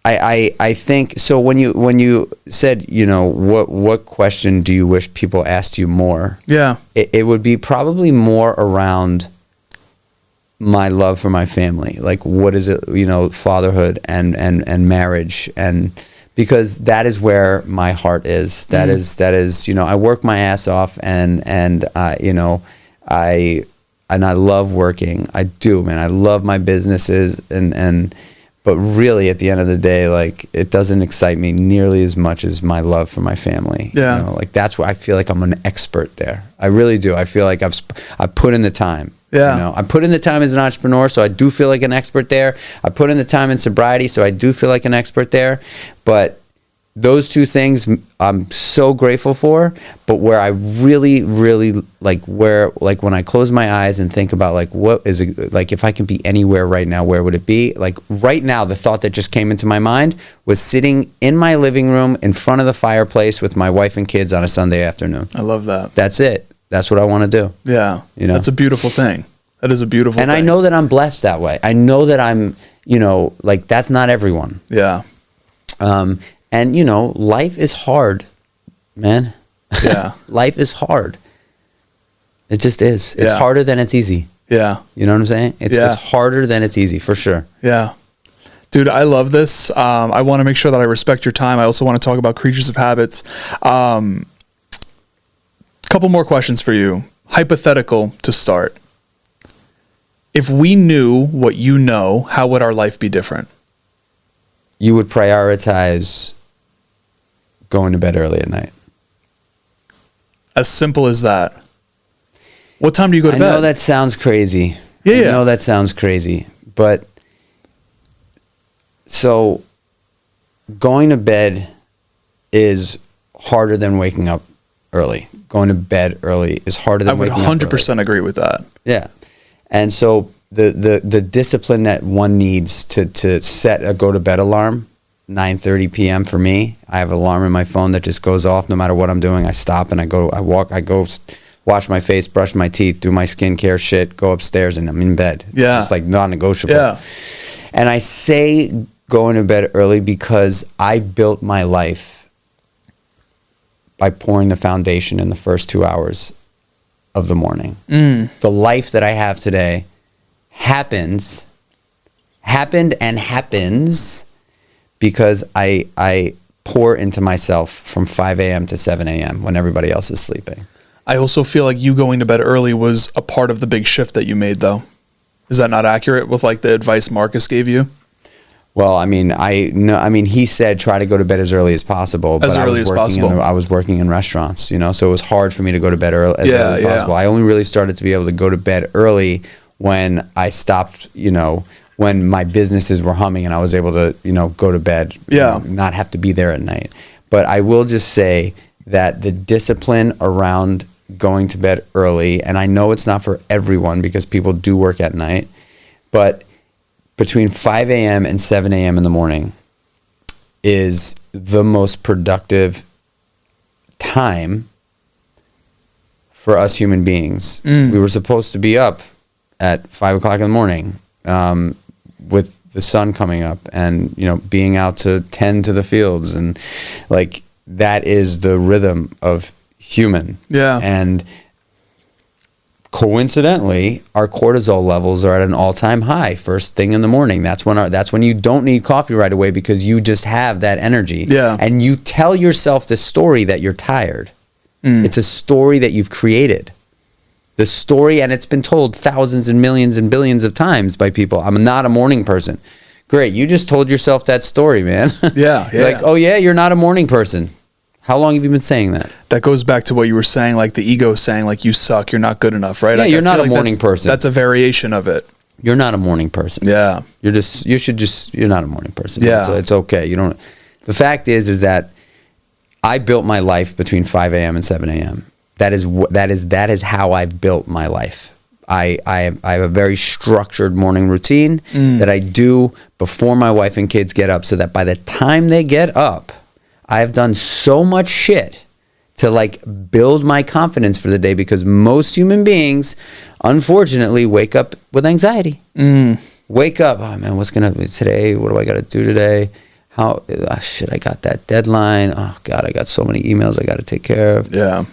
I think so. When you said, you know, what question do you wish people asked you more? Yeah. It would be probably more around my love for my family. Like, what is it, you know, fatherhood and marriage, and because that is where my heart is. That is, you know, I work my ass off, and you know, I love working. I do, man. I love my businesses, but really at the end of the day, like, it doesn't excite me nearly as much as my love for my family. Yeah. You know, like, that's where I feel like I'm an expert there. I really do. I feel like I put in the time. Yeah. You know, I put in the time as an entrepreneur, so I do feel like an expert there. I put in the time in sobriety, so I do feel like an expert there. But those two things I'm so grateful for. But where I really, really like, when I close my eyes and think about, like, what is it, like, if I can be anywhere right now, where would it be? Like, right now, the thought that just came into my mind was sitting in my living room in front of the fireplace with my wife and kids on a Sunday afternoon. I love that. That's it. That's what I want to do. Yeah. You know, that's a beautiful thing. That is a beautiful thing. And I know that I'm blessed that way. I know that I'm, you know, like, that's not everyone. Yeah. And, you know, life is hard, man. Yeah. Life is hard. It just is. It's Yeah. harder than it's easy. Yeah. You know what I'm saying? It's harder than it's easy, for sure. Yeah. Dude, I love this. I want to make sure that I respect your time. I also want to talk about Creatures of Habits. Couple more questions for you. Hypothetical to start. If we knew what you know, how would our life be different? You would prioritize going to bed early at night. As simple as that. What time do you go to bed? I know that sounds crazy. Yeah. I know that sounds crazy. But so going to bed is harder than waking up early. Going to bed early is harder than waking up early. I would 100% agree with that. Yeah. And so the discipline that one needs to set a go to bed alarm, 9:30 p.m. for me. I have an alarm in my phone that just goes off no matter what I'm doing. I stop and I go wash my face, brush my teeth, do my skincare shit, go upstairs, and I'm in bed. Yeah. It's just like non-negotiable. Yeah. And I say going to bed early because I built my life by pouring the foundation in the first 2 hours of the morning. The life that I have today happened and happens because I pour into myself from 5 a.m. to 7 a.m. when everybody else is sleeping. I also feel like you going to bed early was a part of the big shift that you made, though. Is that not accurate with, like, the advice Marcus gave you? Well, I mean, he said try to go to bed as early as possible. But I was working in restaurants, you know, so it was hard for me to go to bed early as possible. I only really started to be able to go to bed early when I stopped, you know, when my businesses were humming and I was able to, you know, go to bed, not have to be there at night. But I will just say that the discipline around going to bed early, and I know it's not for everyone because people do work at night, but between 5 a.m. and 7 a.m. in the morning is the most productive time for us human beings. We were supposed to be up at 5 o'clock in the morning with the sun coming up and, you know, being out to tend to the fields. And, like, that is the rhythm of human. Yeah. And coincidentally, our cortisol levels are at an all-time high first thing in the morning. That's when you don't need coffee right away because you just have that energy. Yeah. And you tell yourself the story that you're tired. It's a story that you've created. The story, and it's been told thousands and millions and billions of times by people. I'm not a morning person. Great, you just told yourself that story, man. Yeah. Like, oh yeah, you're not a morning person. How long have you been saying that? That goes back to what you were saying, like the ego saying, like, you suck, you're not good enough, right? Yeah, Like, you're I not feel a morning person. That's a variation of it. You're not a morning person. Yeah. You're not a morning person. Yeah. It's okay. The fact is that I built my life between 5 a.m. and 7 a.m. That is how I've built my life. I have a very structured morning routine that I do before my wife and kids get up, so that by the time they get up, I have done so much shit to, like, build my confidence for the day, because most human beings, unfortunately, wake up with anxiety. Wake up, oh man, what's gonna be today? What do I got to do today? shit, I got that deadline. Oh God, I got so many emails I got to take care of. Yeah.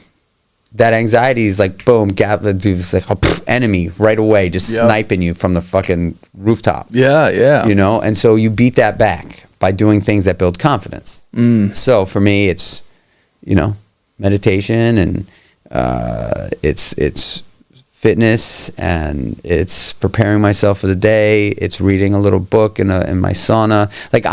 That anxiety is like, boom, it's like enemy right away, just sniping you from the fucking rooftop. Yeah. You know, and so you beat that back by doing things that build confidence. So for me, it's, you know, meditation, and it's fitness, and it's preparing myself for the day. It's reading a little book in my sauna. Like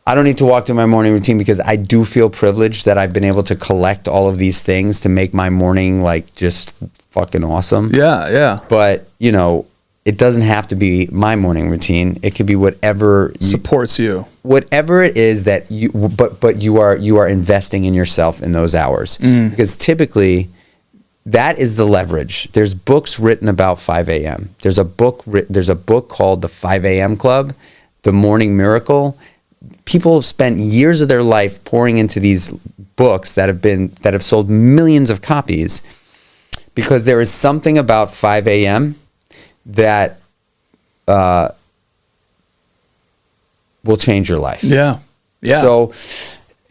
I don't need to walk through my morning routine because I do feel privileged that I've been able to collect all of these things to make my morning like just fucking awesome. Yeah. But, you know, it doesn't have to be my morning routine. It could be whatever supports you. Whatever it is that but you are investing in yourself in those hours. Because typically that is the leverage. There's books written about 5 a.m. There's a book called The 5 a.m. Club, The Morning Miracle. People have spent years of their life pouring into these books that have sold millions of copies, because there is something about 5 a.m. that will change your life. Yeah. So,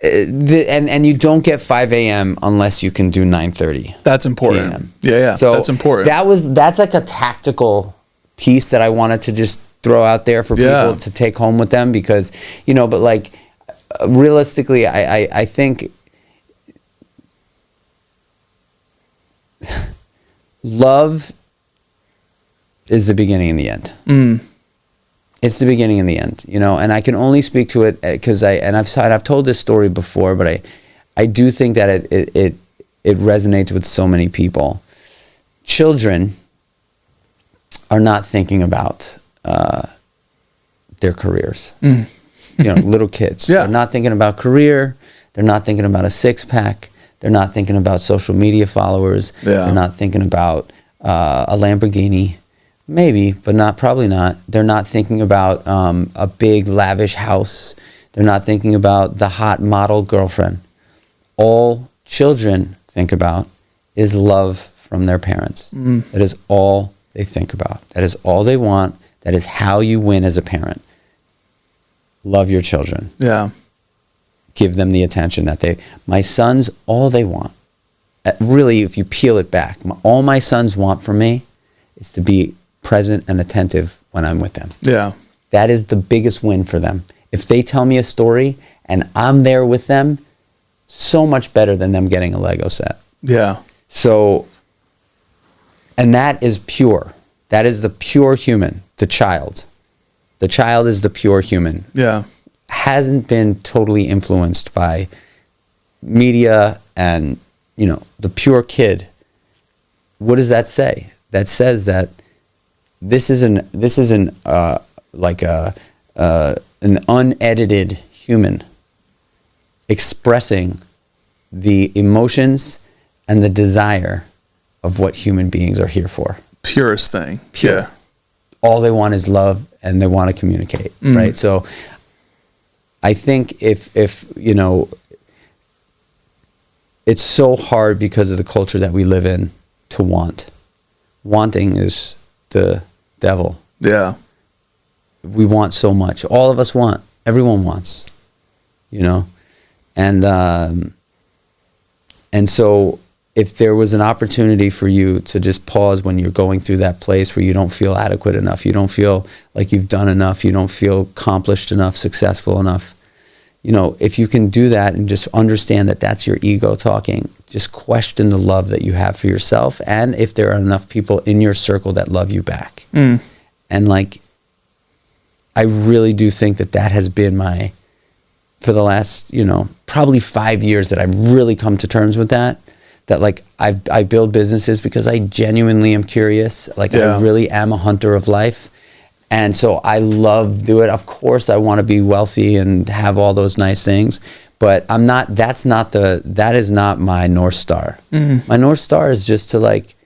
and you don't get 5 a.m. unless you can do 9:30. That's important. PM. Yeah. So that's important. That's like a tactical piece that I wanted to just throw out there for people to take home with them, because, you know, but like realistically, I think love is the beginning and the end. It's the beginning and the end, you know, and I can only speak to it because I've told this story before, but I do think that it resonates with so many people. Children are not thinking about their careers. You know, little kids. They're not thinking about career. They're not thinking about a six-pack. They're not thinking about social media followers. They're not thinking about a Lamborghini. Maybe, but probably not. They're not thinking about a big, lavish house. They're not thinking about the hot model girlfriend. All children think about is love from their parents. That is all they think about. That is all they want. That is how you win as a parent. Love your children. Yeah. Give them the attention that my sons, all they want. Really, if you peel it back, all my sons want from me is to be present and attentive when I'm with them. Yeah. That is the biggest win for them. If they tell me a story and I'm there with them, so much better than them getting a Lego set. Yeah. So, and that is pure. That is the pure human, the child. The child is the pure human. Yeah. Hasn't been totally influenced by media and, you know, the pure kid. What does that say? That says that this isn't like an unedited human expressing the emotions and the desire of what human beings are here for. Purest thing. Pure. Yeah. All they want is love, and they want to communicate, right? So I think if you know, it's so hard because of the culture that we live in to want. Wanting is the devil. Yeah. We want so much. All of us want. Everyone wants, you know? And so if there was an opportunity for you to just pause when you're going through that place where you don't feel adequate enough, you don't feel like you've done enough, you don't feel accomplished enough, successful enough, you know, if you can do that and just understand that that's your ego talking, just question the love that you have for yourself, and if there are enough people in your circle that love you back. And like, I really do think that has been for the last, you know, probably 5 years that I've really come to terms with that like I build businesses because I genuinely am curious. Like I really am a hunter of life. And so I love do it. Of course I want to be wealthy and have all those nice things, but that is not my North Star. My North Star is just to like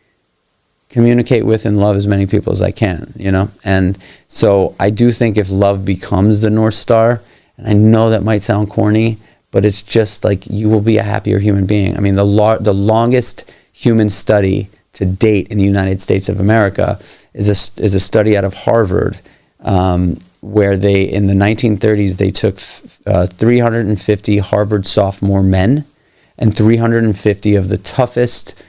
communicate with and love as many people as I can, you know? And so I do think if love becomes the North Star, and I know that might sound corny, but it's just like you will be a happier human being. I mean, the longest human study to date in the United States of America is a study out of Harvard, where they, in the 1930s, they took 350 Harvard sophomore men and 350 of the toughest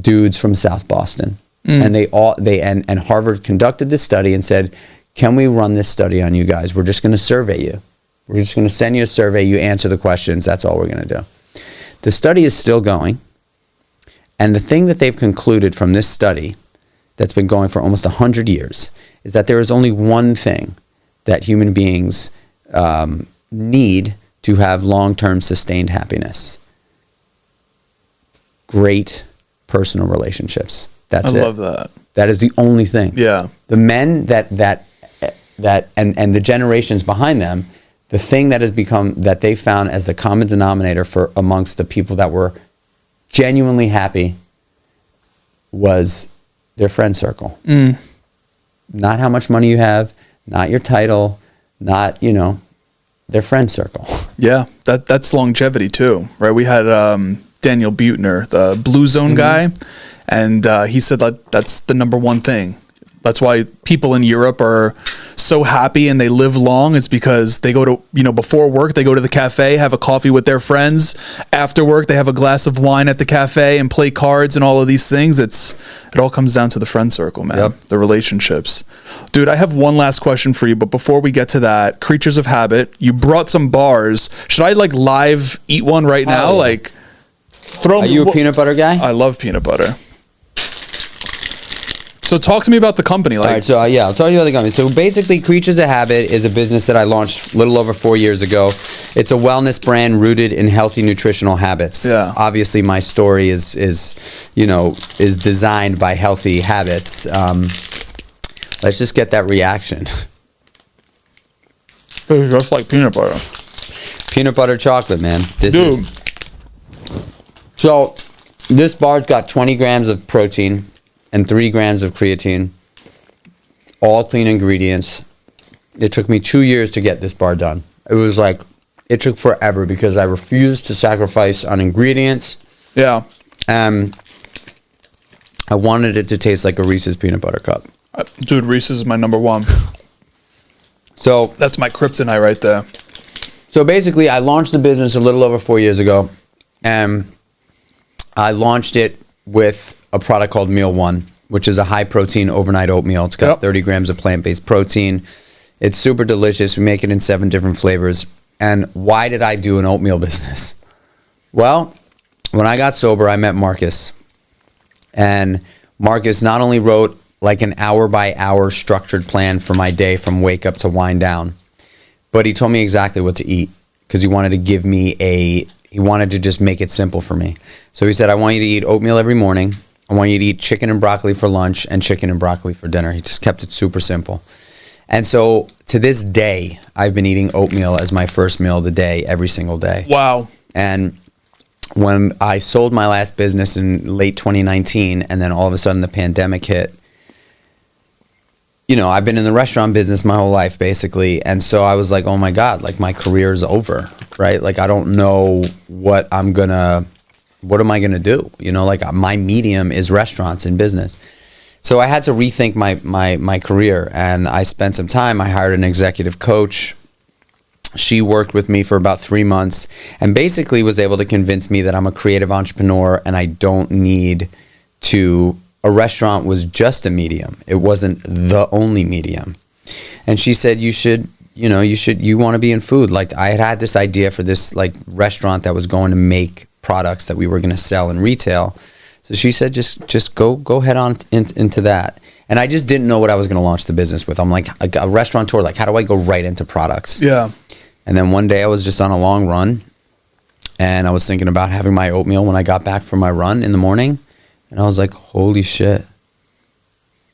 dudes from South Boston. And and Harvard conducted this study and said, can we run this study on you guys? We're just going to survey you. We're just going to send you a survey. You answer the questions. That's all we're going to do. The study is still going. And the thing that they've concluded from this study that's been going for almost 100 years is that there is only one thing that human beings need to have long-term sustained happiness. Great personal relationships. That's it. I love that. That is the only thing. Yeah. The men that and the generations behind them, the thing that has become, that they found as the common denominator for amongst the people that were genuinely happy, was their friend circle. Not how much money you have, not your title, not, their friend circle. Yeah, that's longevity too, right? We had Daniel Buettner, the Blue Zone guy, and he said that that's the number one thing. That's why people in Europe are so happy and they live long. It's because they go to, before work, they go to the cafe, have a coffee with their friends. After work, they have a glass of wine at the cafe and play cards and all of these things. It all comes down to the friend circle, man. Yep. The relationships. Dude, I have one last question for you, but before we get to that, Creatures of Habit, you brought some bars. Should I live eat one right now? Yeah. Throw Are you a peanut butter guy? I love peanut butter. So talk to me about the company. All right, so I'll tell you about the company. So basically, Creatures of Habit is a business that I launched a little over 4 years ago. It's a wellness brand rooted in healthy nutritional habits. Yeah. Obviously, my story is designed by healthy habits. Let's just get that reaction. It's just like peanut butter. Peanut butter chocolate, man. Dude. So this bar's got 20 grams of protein and 3 grams of creatine, all clean ingredients. It took me 2 years to get this bar done. It took forever because I refused to sacrifice on ingredients. Yeah. I wanted it to taste like a Reese's peanut butter cup. Dude, Reese's is my number one. So That's my kryptonite right there. So basically, I launched the business a little over 4 years ago, and I launched it with a product called Meal One, which is a high-protein overnight oatmeal. It's got 30 grams of plant-based protein. It's super delicious. We make it in 7 different flavors. And why did I do an oatmeal business? Well, when I got sober, I met Marcus. And Marcus not only wrote an hour-by-hour structured plan for my day from wake up to wind down, but he told me exactly what to eat because he wanted to give me he wanted to just make it simple for me. So he said, I want you to eat oatmeal every morning. I want you to eat chicken and broccoli for lunch and chicken and broccoli for dinner. He just kept it super simple. And so to this day, I've been eating oatmeal as my first meal of the day every single day. Wow. And when I sold my last business in late 2019, and then all of a sudden the pandemic hit, I've been in the restaurant business my whole life, basically. And so I was like, oh my God, my career is over, right? I don't know what am I going to do? My medium is restaurants and business. So I had to rethink my career, and I spent some time. I hired an executive coach. She worked with me for about 3 months and basically was able to convince me that I'm a creative entrepreneur and I don't need to. A restaurant was just a medium. It wasn't the only medium. And she said, you want to be in food. I had this idea for this restaurant that was going to make products that we were going to sell in retail. So she said, just go head on into that. And I just didn't know what I was going to launch the business with. I'm like a restaurateur, how do I go right into products? Yeah. And then one day I was just on a long run and I was thinking about having my oatmeal when I got back from my run in the morning. And I was like, holy shit,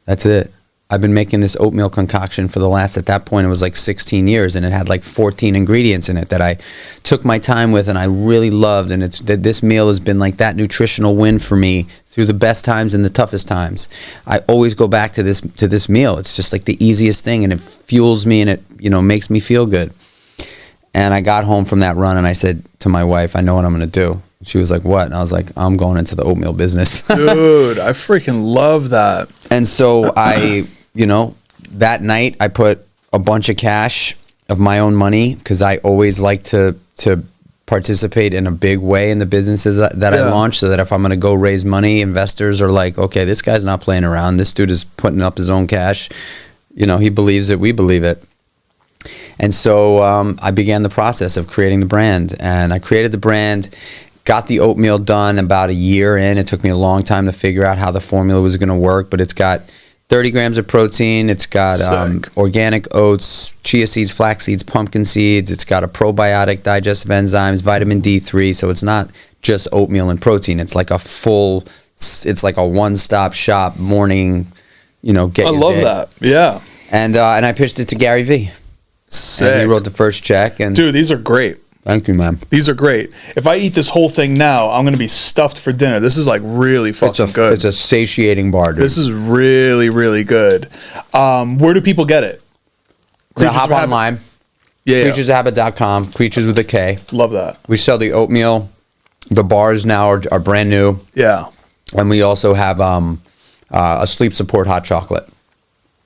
that's it. I've been making this oatmeal concoction for at that point, it was 16 years, and it had 14 ingredients in it that I took my time with and I really loved. And this meal has been that nutritional win for me through the best times and the toughest times. I always go back to this meal. It's just the easiest thing, and it fuels me and it, makes me feel good. And I got home from that run and I said to my wife, I know what I'm going to do. She was like, what? And I was like, I'm going into the oatmeal business. Dude, I freaking love that. And so I, that night I put a bunch of cash of my own money, because I always like to participate in a big way in the businesses that I launch, so that if I'm going to go raise money, investors are like, okay, this guy's not playing around. This dude is putting up his own cash. You know, he believes it. We believe it. And so I began the process of creating the brand, and I created the brand, got the oatmeal done about a year in. It took me a long time to figure out how the formula was going to work, but it's got 30 grams of protein. It's got organic oats, chia seeds, flax seeds, pumpkin seeds. It's got a probiotic, digestive enzymes, vitamin D3. So it's not just oatmeal and protein. It's like it's like a one-stop shop morning, you know, get I your love day. that. Yeah. And I pitched it to Gary Vee. Sick. And he wrote the first check. And dude, these are great. Thank you, man. These are great. If I eat this whole thing now, I'm going to be stuffed for dinner. This is like really fucking good. It's a satiating bar, dude. This is really, really good. Where do people get it? Hop online. Yeah. Creaturesofhabit.com. Creatures with a K. Love that. We sell the oatmeal. The bars now are brand new. Yeah. And we also have a sleep support hot chocolate.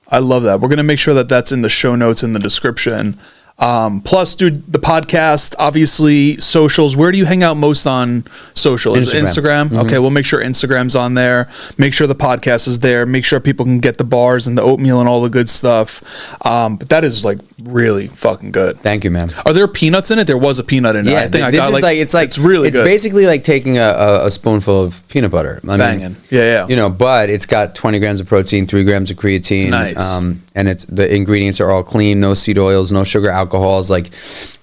I love that. We're going to make sure that that's in the show notes in the description. Plus, dude, the podcast, obviously, socials. Where do you hang out most on social? Is it Instagram? Mm-hmm. Okay, we'll make sure Instagram's on there. Make sure the podcast is there. Make sure people can get the bars and the oatmeal and all the good stuff. But that is like really fucking good. Thank you, man. Are there peanuts in it? There was a peanut in it. Yeah, I think it's really good. It's basically like taking a spoonful of peanut butter. Banging. Yeah. You know, but it's got 20 grams of protein, 3 grams of creatine. It's nice. And the ingredients are all clean, no seed oils, no sugar, alcohols. Like,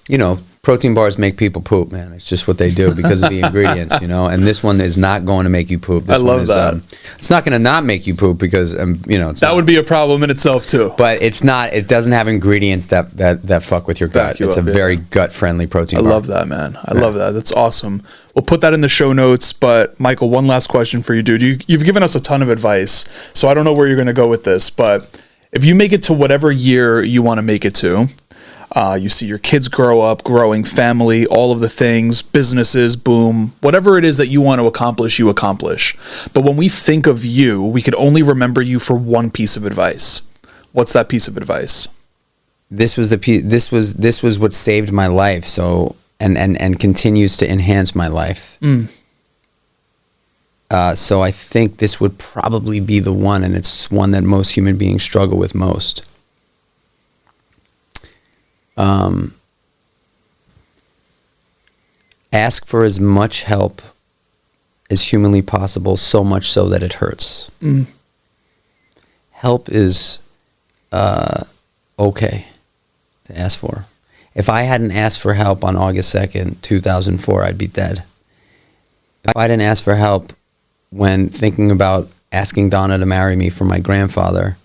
you know, protein bars make people poop, man. It's just what they do because of the ingredients, you know. And this one is not going to make you poop. This I love that. It's not going to not make you poop because, you know, that would be a problem in itself too. But it's not. It doesn't have ingredients that fuck with your gut. It's a very gut-friendly protein bar. I love that, man. I love that. That's awesome. We'll put that in the show notes. But Michael, one last question for you, dude. You've given us a ton of advice, so I don't know where you're going to go with this, but if you make it to whatever year you want to make it to, you see your kids grow up, growing family, all of the things, businesses, boom, whatever it is that you want to accomplish, you accomplish. But when we think of you, we could only remember you for one piece of advice. What's that piece of advice? This was what saved my life. So and continues to enhance my life. So I think this would probably be the one, and it's one that most human beings struggle with most. Ask for as much help as humanly possible, so much so that it hurts. Help is okay to ask for. If I hadn't asked for help on August 2nd, 2004, I'd be dead. If I didn't ask for help when thinking about asking Donna to marry me for my grandfather,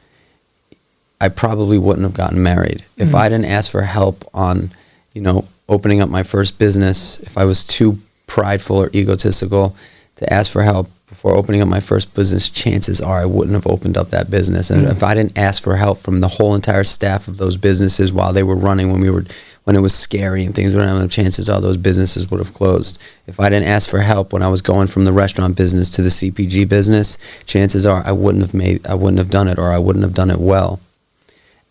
I probably wouldn't have gotten married. If I didn't ask for help on, you know, opening up my first business, if I was too prideful or egotistical to ask for help before opening up my first business, chances are I wouldn't have opened up that business. And if I didn't ask for help from the whole entire staff of those businesses while they were running, when it was scary and things were happening, chances are those businesses would have closed. If I didn't ask for help when I was going from the restaurant business to the CPG business, chances are I wouldn't have done it, or I wouldn't have done it well.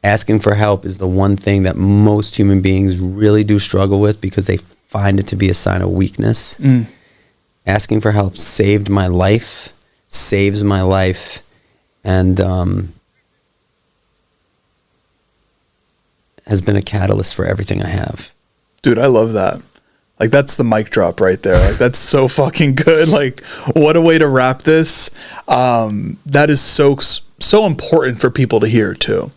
Asking for help is the one thing that most human beings really do struggle with because they find it to be a sign of weakness. Asking for help saved my life, saves my life, and has been a catalyst for everything I have. Dude, I love that. Like, that's the mic drop right there. Like, that's so fucking good. Like, what a way to wrap this. That is so important for people to hear too.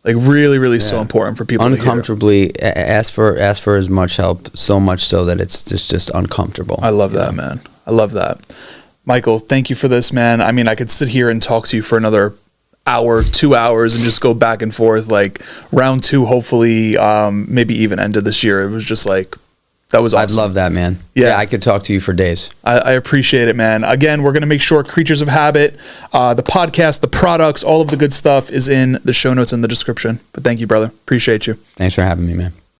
Like, really, really so important for people uncomfortably to hear. Ask for as much help, so much so that it's just uncomfortable. I love that, man. I love that. Michael, thank you for this, man. I mean, I could sit here and talk to you for another hour, 2 hours, and just go back and forth. Like, round 2, hopefully, maybe even end of this year. It was just like, that was awesome. I'd love that, man. Yeah, I could talk to you for days. I appreciate it, man. Again, we're going to make sure Creatures of Habit, the podcast, the products, all of the good stuff is in the show notes in the description. But thank you, brother. Appreciate you. Thanks for having me, man.